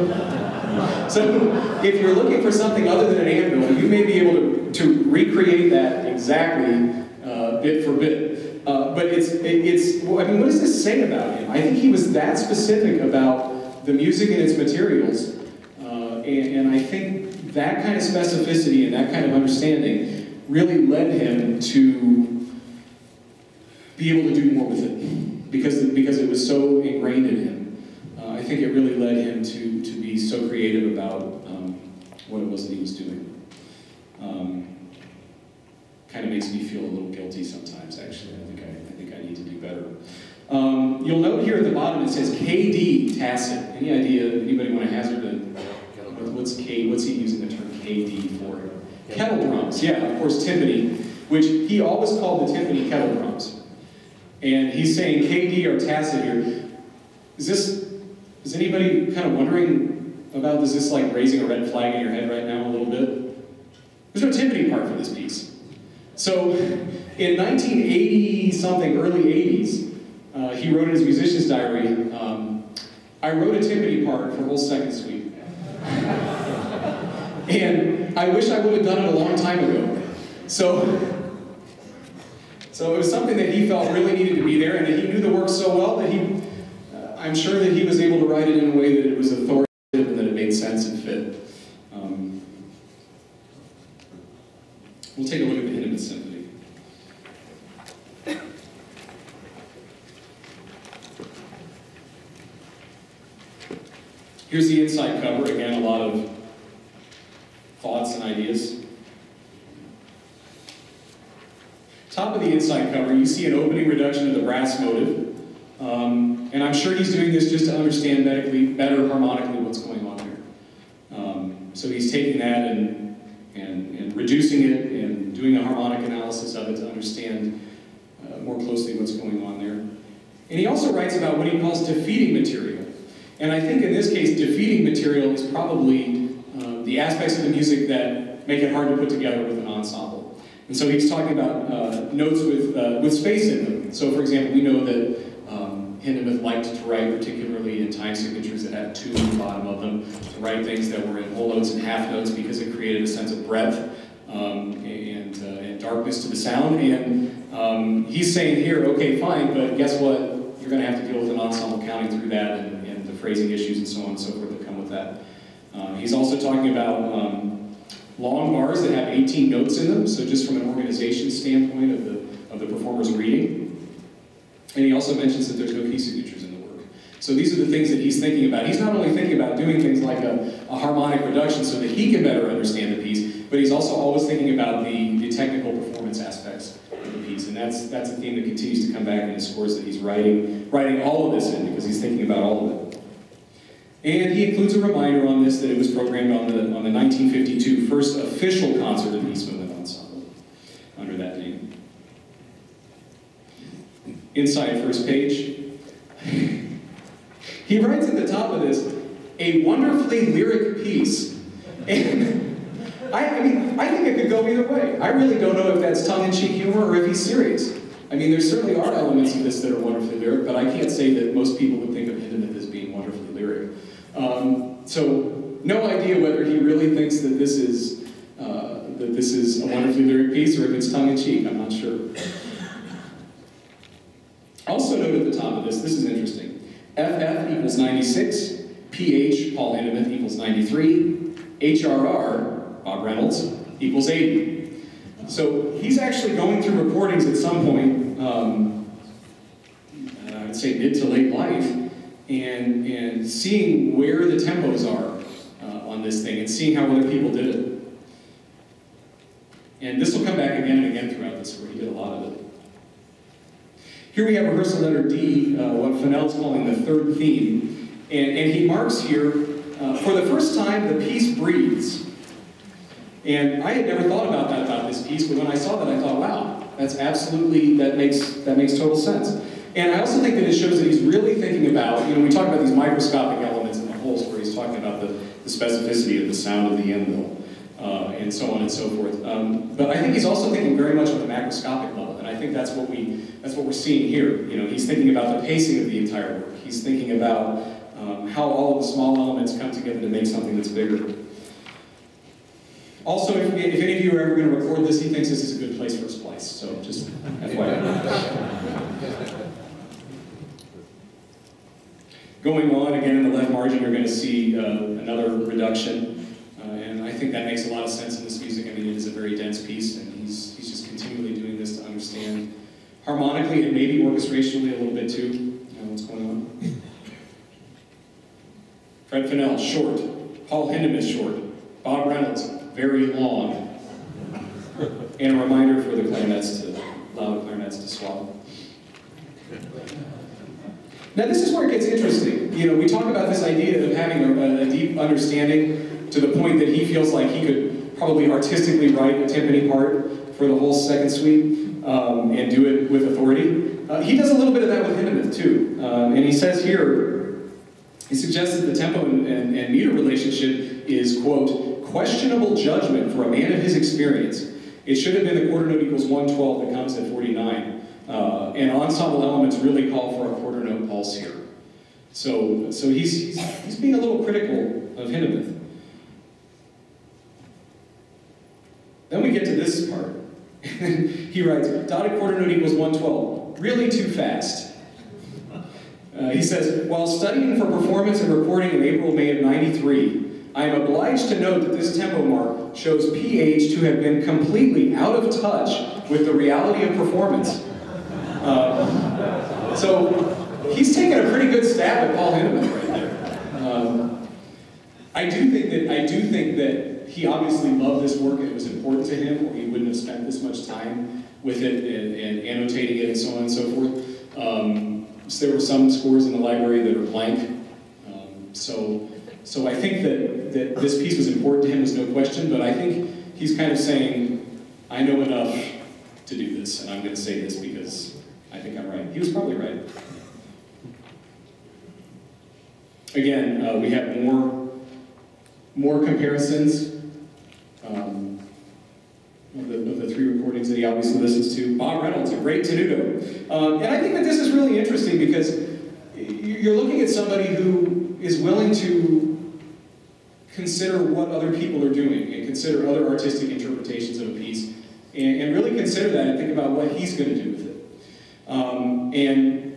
if you're looking for something other than an anvil, you may be able to recreate that exactly bit for bit. But I mean, what does this say about him? I think he was that specific about the music and its materials, and I think that kind of specificity and that kind of understanding really led him to be able to do more with it, because it was so ingrained in him. I think it really led him to be so creative about what it was that he was doing. Kind of makes me feel a little guilty sometimes, actually. I think I need to do better. You'll note here at the bottom it says KD tacit. Any idea, anybody want to hazard what's he using the term KD for? Kettle drums, yeah, of course, timpani, which he always called the timpani kettle drums. And he's saying KD are tacit here. Is anybody kind of wondering about, is this like raising a red flag in your head right now a little bit? There's no timpani part for this piece. So in 1980-something, early 80s, he wrote in his musician's diary, I wrote a timpani part for whole second suite. And I wish I would have done it a long time ago. So it was something that he felt really needed to be there, and that he knew the work so well that I'm sure that he was able to write it in a way that it was authoritative and that it made sense and fit. We'll take a look at the Hindemith Symphony. Here's the inside cover. Again, a lot of thoughts and ideas. Top of the inside cover, you see an opening reduction of the brass motive. And I'm sure he's doing this just to understand better harmonically what's going on here. So he's taking that and reducing it and doing a harmonic analysis of it to understand more closely what's going on there. And he also writes about what he calls defeating material. And I think in this case, defeating material is probably the aspects of the music that make it hard to put together with an ensemble. And so he's talking about notes with space in them. So for example, we know that Hindemith liked to write, particularly in time signatures that had 2 on the bottom of them, to write things that were in whole notes and half notes because it created a sense of breadth and darkness to the sound. And he's saying here, okay, fine, but guess what? You're going to have to deal with an ensemble counting through that and the phrasing issues and so on and so forth that come with that. He's also talking about long bars that have 18 notes in them, so just from an organization standpoint of the performer's reading. And he also mentions that there's no key signatures in the work. So these are the things that he's thinking about. He's not only thinking about doing things like a harmonic reduction so that he can better understand the piece, but he's also always thinking about the technical performance aspects of the piece. And that's a theme that continues to come back in his scores that he's writing all of this in, because he's thinking about all of it. And he includes a reminder on this that it was programmed on the 1952 first official concert of Eastman Ensemble under that name. inside first page. He writes at the top of this, a wonderfully lyric piece. And I mean, I think it could go either way. I really don't know if that's tongue-in-cheek humor or if he's serious. I mean, there certainly are elements of this that are wonderfully lyric, but I can't say that most people would think of Hindemith as being wonderfully lyric. So, no idea whether he really thinks that this is a wonderfully lyric piece or if it's tongue-in-cheek. I'm not sure. Also note at the top of this is interesting. FF equals 96, PH, Paul Hindemith, equals 93, HRR, Bob Reynolds, equals 80. So he's actually going through recordings at some point, I would say mid to late life, and seeing where the tempos are on this thing and seeing how other people did it. And this will come back again and again throughout this, where he did a lot of it. Here we have rehearsal letter D, what Fennell's calling the third theme, and he marks here, for the first time, the piece breathes. And I had never thought about that about this piece, but when I saw that, I thought, wow, that's absolutely, that makes total sense. And I also think that it shows that he's really thinking about, we talk about these microscopic elements in the wholes, where he's talking about the specificity of the sound of the end mill, and so on and so forth. But I think he's also thinking very much on the macroscopic level, and I think that's what we're seeing here. He's thinking about the pacing of the entire work. He's thinking about how all of the small elements come together to make something that's bigger. Also, if any of you are ever going to record this, he thinks this is a good place for a splice, so just FYI. Going on, again in the left margin, you're going to see another reduction, and I think that makes a lot of sense in this music. I mean, it is a very dense piece, and he's just continually doing this to understand harmonically and maybe orchestrationally a little bit too, what's going on. Fred Fennell, short. Paul Hindemith, short. Bob Reynolds, very long. And a reminder for the clarinets to allow the clarinets to swallow. Now this is where it gets interesting. We talk about this idea of having a deep understanding to the point that he feels like he could probably artistically write a timpani part for the whole second suite and do it with authority. He does a little bit of that with Hindemith too. And he says here, he suggests that the tempo and meter relationship is, quote, questionable judgment for a man of his experience. It should have been the quarter note equals 112 that comes at 49. And ensemble elements really call for a quarter note pulse here. So he's being a little critical of Hindemith. Then we get to this part. He writes, dotted quarter note equals 112. Really too fast. He says, while studying for performance and recording in April, May of '93, I am obliged to note that this tempo mark shows PH to have been completely out of touch with the reality of performance. So he's taking a pretty good stab at Paul Hindemith right there. I do think that he obviously loved this work and it was important to him, or he wouldn't have spent this much time with it and annotating it and so on and so forth. So there were some scores in the library that are blank. So I think that this piece was important to him, there's no question, but I think he's kind of saying, I know enough to do this, and I'm going to say this because I think I'm right. He was probably right. Again, we have more comparisons of the three recordings that he obviously listens to. Bob Reynolds, a great tenuto. And I think that this is really interesting because you're looking at somebody who is willing to consider what other people are doing and consider other artistic interpretations of a piece and really consider that and think about what he's going to do with it. And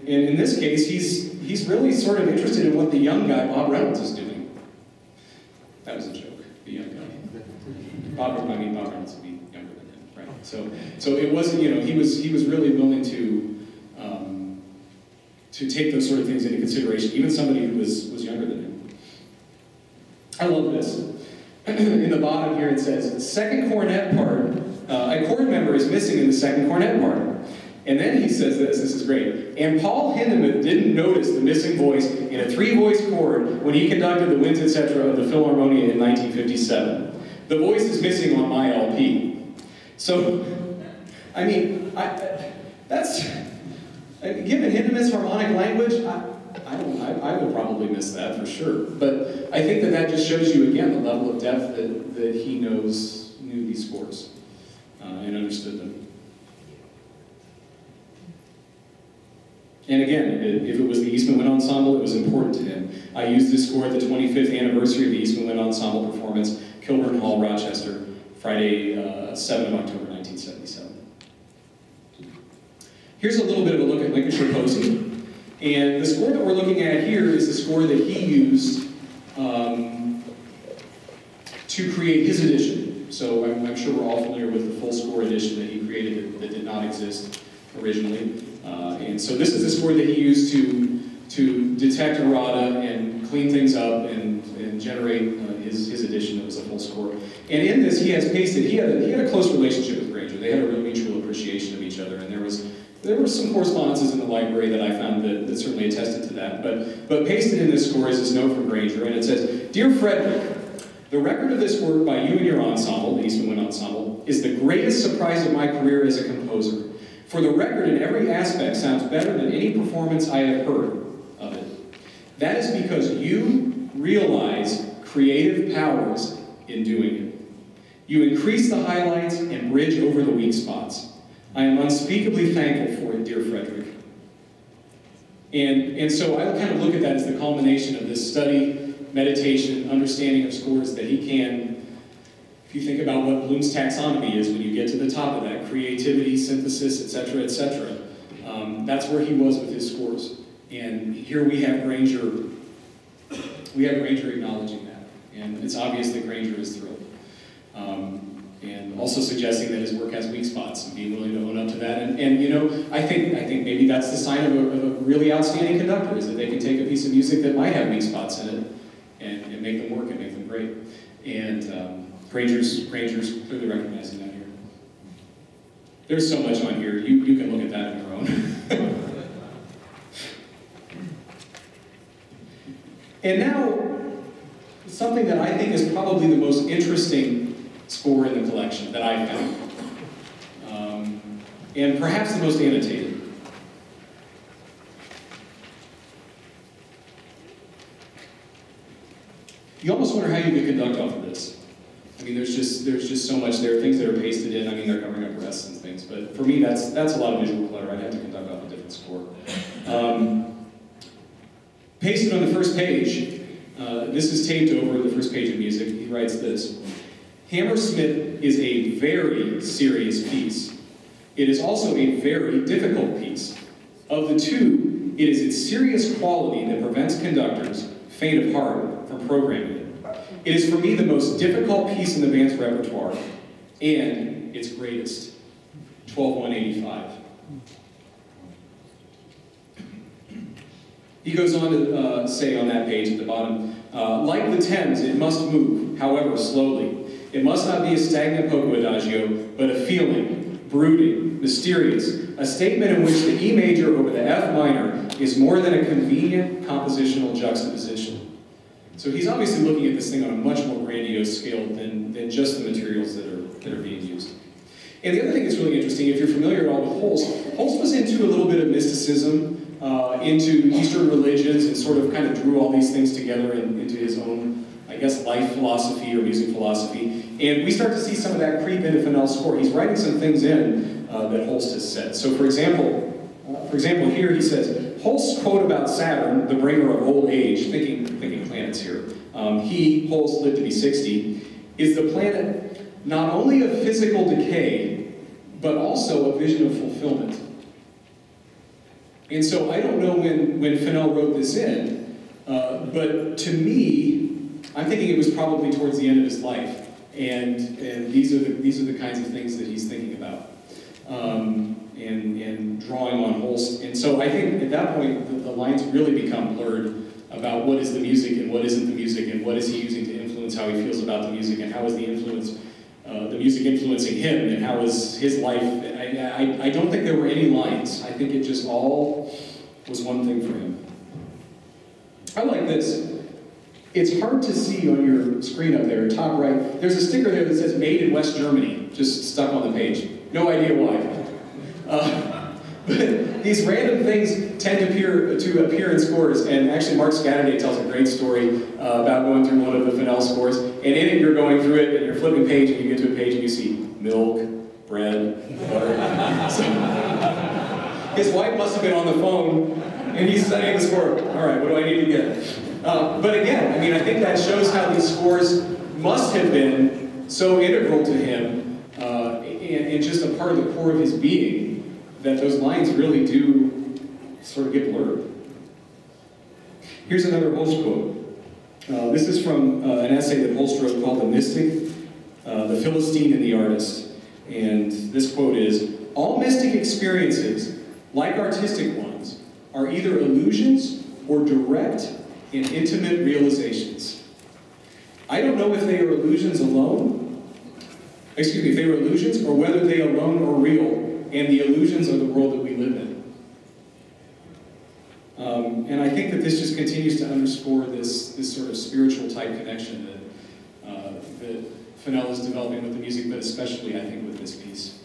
in this case, he's really sort of interested in what the young guy, Bob Reynolds, is doing. That was a joke, the young guy. Bob Reynolds would be younger than him, right? So it wasn't, he was really willing to take those sort of things into consideration, even somebody who was younger than him. I love this. In the bottom here it says, second cornet part, a chord member is missing in the second cornet part. And then he says this is great. And Paul Hindemith didn't notice the missing voice in a three-voice chord when he conducted the Winds, etc. of the Philharmonia in 1957. The voice is missing on my LP. So, I mean, Given Hindemith's harmonic language, I would probably miss that for sure. But I think that just shows you, again, the level of depth that he knew these scores and understood them. And again, if it was the Eastman Wind Ensemble, it was important to him. I used this score at the 25th anniversary of the Eastman Wind Ensemble performance, Kilburn Hall, Rochester, Friday, 7 of October, 1977. Here's a little bit of a look at Lincolnshire Posey. And the score that we're looking at here is the score that he used to create his edition. So I'm sure we're all familiar with the full score edition that he created that did not exist originally. And so this is the score that he used to detect errata and clean things up and generate his edition that was a full score. And in this, he has pasted, he had a close relationship with Granger. They had a real mutual appreciation of each other, and there were some correspondences in the library that I found that certainly attested to that. But pasted in this score is this note from Granger, and it says, "Dear Frederick, the record of this work by you and your ensemble, the Eastman Wind Ensemble, is the greatest surprise of my career as a composer. For the record in every aspect sounds better than any performance I have heard of it. That is because you realize creative powers in doing it. You increase the highlights and bridge over the weak spots. I am unspeakably thankful for it, dear Frederick." And so I kind of look at that as the culmination of this study, meditation, understanding of scores that he can, if you think about what Bloom's taxonomy is, when you get to the top of that, creativity, synthesis, etc., etc., that's where he was with his scores. And here we have Granger acknowledging that. And it's obvious that Granger is thrilled. And also suggesting that his work has weak spots and being willing to own up to that. And you know, I think maybe that's the sign of a really outstanding conductor, is that they can take a piece of music that might have weak spots in it and make them work and make them great. And Granger's clearly recognizing that here. There's so much on here. You can look at that on your own. And now, something that I think is probably the most interesting score in the collection that I found, and perhaps the most annotated. You almost wonder how you could conduct off of this. I mean, there's just so much there, things that are pasted in. I mean, they're covering up rests and things, but for me, that's a lot of visual clutter. I'd have to conduct off a different score. Pasted on the first page, this is taped over the first page of music. He writes this: "Hammersmith is a very serious piece. It is also a very difficult piece. Of the two, it is its serious quality that prevents conductors, faint of heart, from programming it. It is for me the most difficult piece in the band's repertoire, and its greatest." 12-185. He goes on to say on that page at the bottom, "Like the Thames, it must move, however slowly. It must not be a stagnant polka adagio, but a feeling, brooding, mysterious, a statement in which the E major over the F minor is more than a convenient compositional juxtaposition." So he's obviously looking at this thing on a much more grandiose scale than just the materials that are being used. And the other thing that's really interesting, if you're familiar at all with Holst was into a little bit of mysticism, into Eastern religions, and sort of kind of drew all these things together into his own, I guess, life philosophy or music philosophy. And we start to see some of that creep into Fennell's score. He's writing some things in that Holst has said. So for example, here he says, Holst's quote about Saturn, the bringer of old age, thinking planets here, Holst lived to be 60, is the planet not only of physical decay, but also a vision of fulfillment. And so I don't know when Fennell wrote this in, but to me, I'm thinking it was probably towards the end of his life, and these are the kinds of things that he's thinking about, and drawing on Holst. And so I think at that point the lines really become blurred about what is the music and what isn't the music, and what is he using to influence how he feels about the music, and how is the music influencing him, and how is his life. I don't think there were any lines. I think it just all was one thing for him. I like this. It's hard to see on your screen up there, top right. There's a sticker there that says "Made in West Germany," just stuck on the page. No idea why. But these random things tend to appear in scores, and actually Mark Scatterday tells a great story about going through one of the Fennell scores, and in it you're going through it, and you're flipping page, and you get to a page and you see milk, bread, butter. So, his wife must have been on the phone, and he's studying the score. All right, what do I need to get? But again, I mean, I think that shows how these scores must have been so integral to him, and just a part of the core of his being, that those lines really do sort of get blurred. Here's another Holst quote. This is from an essay that Holst wrote called The Mystic, the Philistine and the Artist. And this quote is, "All mystic experiences, like artistic ones, are either illusions or direct and intimate realizations. I don't know if they are illusions alone, if they are illusions or whether they alone are real, and the illusions of the world that we live in." And I think that this just continues to underscore this sort of spiritual type connection that Fennell is developing with the music, but especially, I think, with this piece.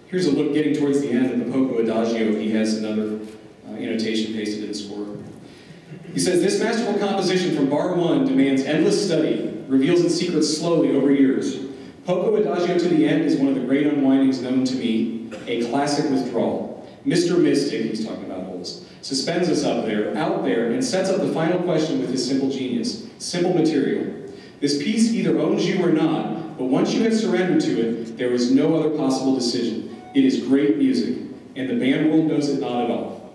Here's a look getting towards the end of the Poco Adagio. He has another annotation pasted in the score. He says, "This masterful composition from bar 1 demands endless study, reveals its secrets slowly over years. Poco Adagio to the end is one of the great unwindings known to me, a classic withdrawal. Mr. Mystic," he's talking about Holst, "suspends us out there, and sets up the final question with his simple genius, simple material. This piece either owns you or not, but once you have surrendered to it, there is no other possible decision. It is great music, and the band world knows it not at all.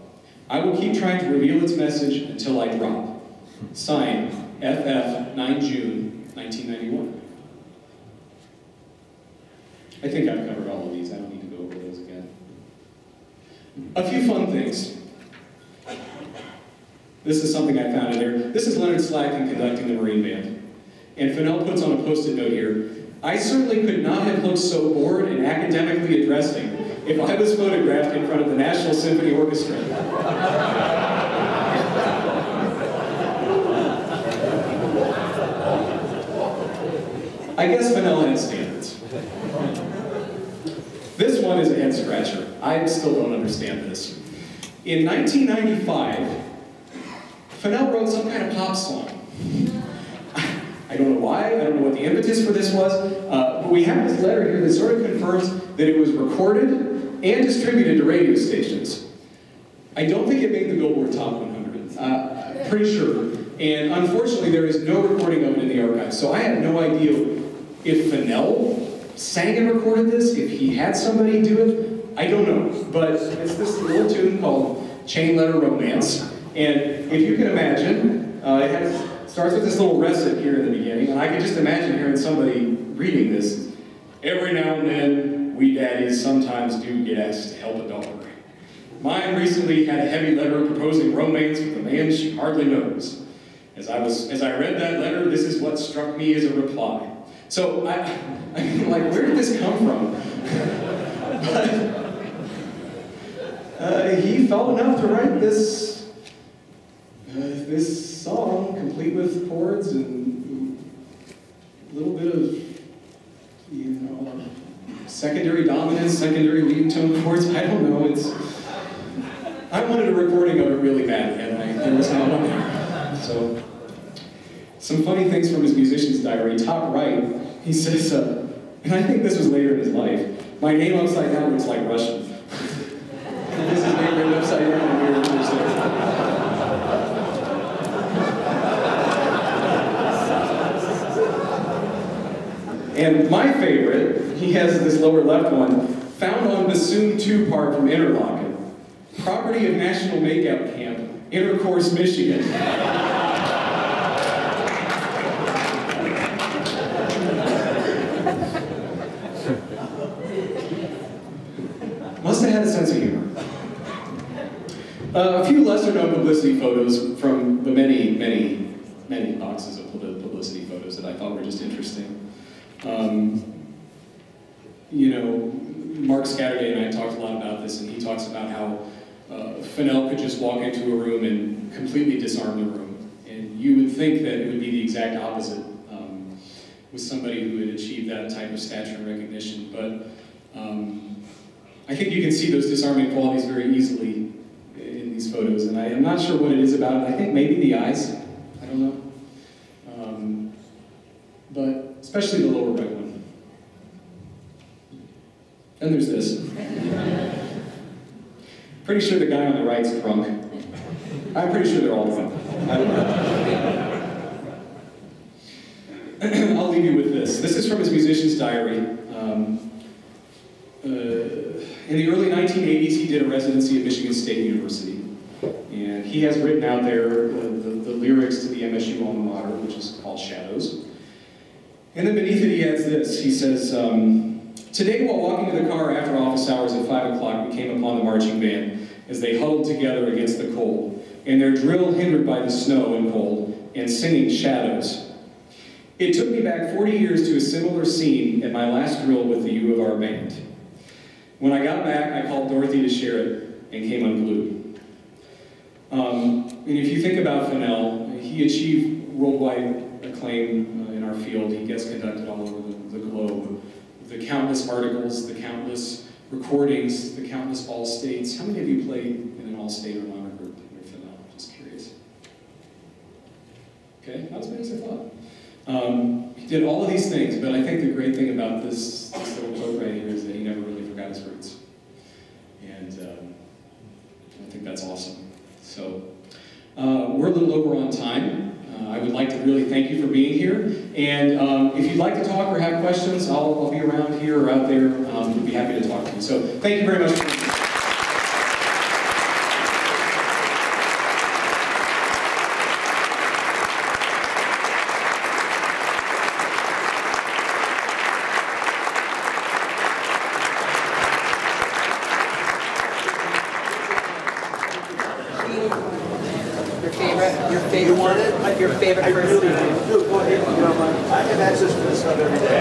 I will keep trying to reveal its message until I drop. Signed, FF, 9 June, 1991. I think I've covered all of these. I don't need to go over those again. A few fun things. This is something I found in there. This is Leonard Slatkin conducting the Marine Band. And Fennell puts on a post-it note here, "I certainly could not have looked so bored and academically addressing if I was photographed in front of the National Symphony Orchestra." I guess Fennell had standards. This one is a head-scratcher. I still don't understand this. In 1995, Fennell wrote some kind of pop song. I don't know why, I don't know what the impetus for this was, but we have this letter here that sort of confirms that it was recorded and distributed to radio stations. I don't think it made the Billboard Top 100, pretty sure. And unfortunately, there is no recording of it in the archives, so I have no idea if Fennell sang and recorded this, if he had somebody do it, I don't know. But it's this little tune called Chain Letter Romance, and if you can imagine, it starts with this little recit here in the beginning, and I can just imagine hearing somebody reading this. "Every now and then, we daddies sometimes do get asked to help a daughter. Mine recently had a heavy letter proposing romance with a man she hardly knows. As I read that letter, this is what struck me as a reply." So I'm like, where did this come from? But he felt enough to write this song, complete with chords and a little bit of, secondary dominance, secondary leading tone chords. I don't know. I wanted a recording of it really bad, and there was not one there. So, some funny things from his musician's diary. Top right, he says, and I think this was later in his life, "My name upside down looks like Russian." This is name written upside down, and we're And my favorite, he has this lower left one, "Found on Bassoon 2 part from Interlaken. Property of National Makeout Camp, Intercourse, Michigan." Must have had a sense of humor. A few lesser-known publicity photos from the many, many, many boxes of publicity photos that I thought were just interesting. Mark Scatterday and I talked a lot about this, and he talks about how Fennell could just walk into a room and completely disarm the room. And you would think that it would be the exact opposite with somebody who had achieved that type of stature and recognition. But I think you can see those disarming qualities very easily in these photos, and I'm not sure what it is about it. I think maybe the eyes, I don't know. But especially the lower right one. Then there's this. Pretty sure the guy on the right's drunk. I'm pretty sure they're all drunk. I don't know. I'll leave you with this. This is from his musician's diary. In the early 1980s, he did a residency at Michigan State University. And he has written out there the lyrics to the MSU alma mater, which is called Shadows. And then beneath it, he adds this. He says, today, while walking to the car after office hours at 5 o'clock, we came upon the marching band as they huddled together against the cold, and their drill hindered by the snow and cold, and singing Shadows. It took me back 40 years to a similar scene at my last drill with the U of R band. When I got back, I called Dorothy to share it and came unglued. And if you think about Fennell, he achieved worldwide acclaim in our field. He gets conducted all over the globe. The countless articles, the countless recordings, the countless all-states. How many of you played in an all-state or honor group under Fennell? Just curious. Okay, not as many as I thought. He did all of these things, but I think the great thing about this little quote right here is that he never really forgot his roots. And I think that's awesome. So, we're a little over on time. I would like to really thank you for being here. And if you'd like to talk or have questions, I'll be around here or out there. We'd be happy to talk to you. So, thank you very much for being here. Your favorite person? I really do. Go ahead. I have access to this stuff every day.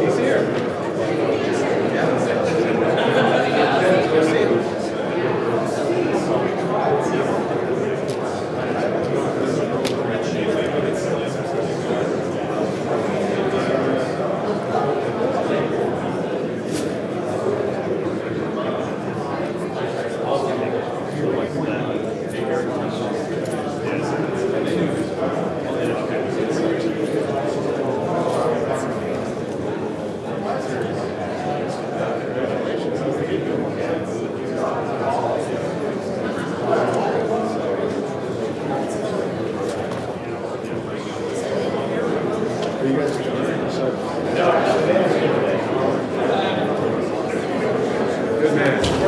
He's here. Good man.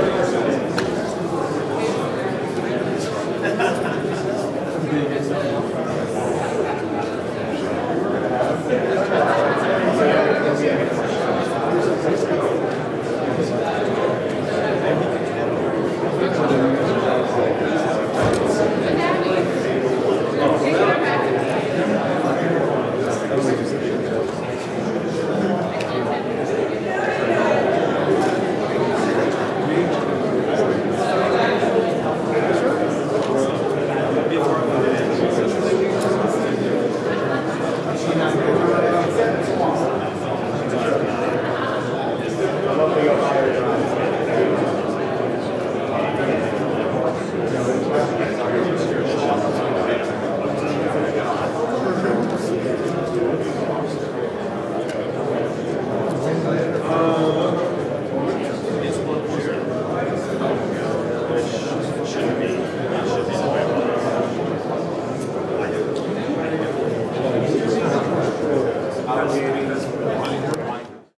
Should be.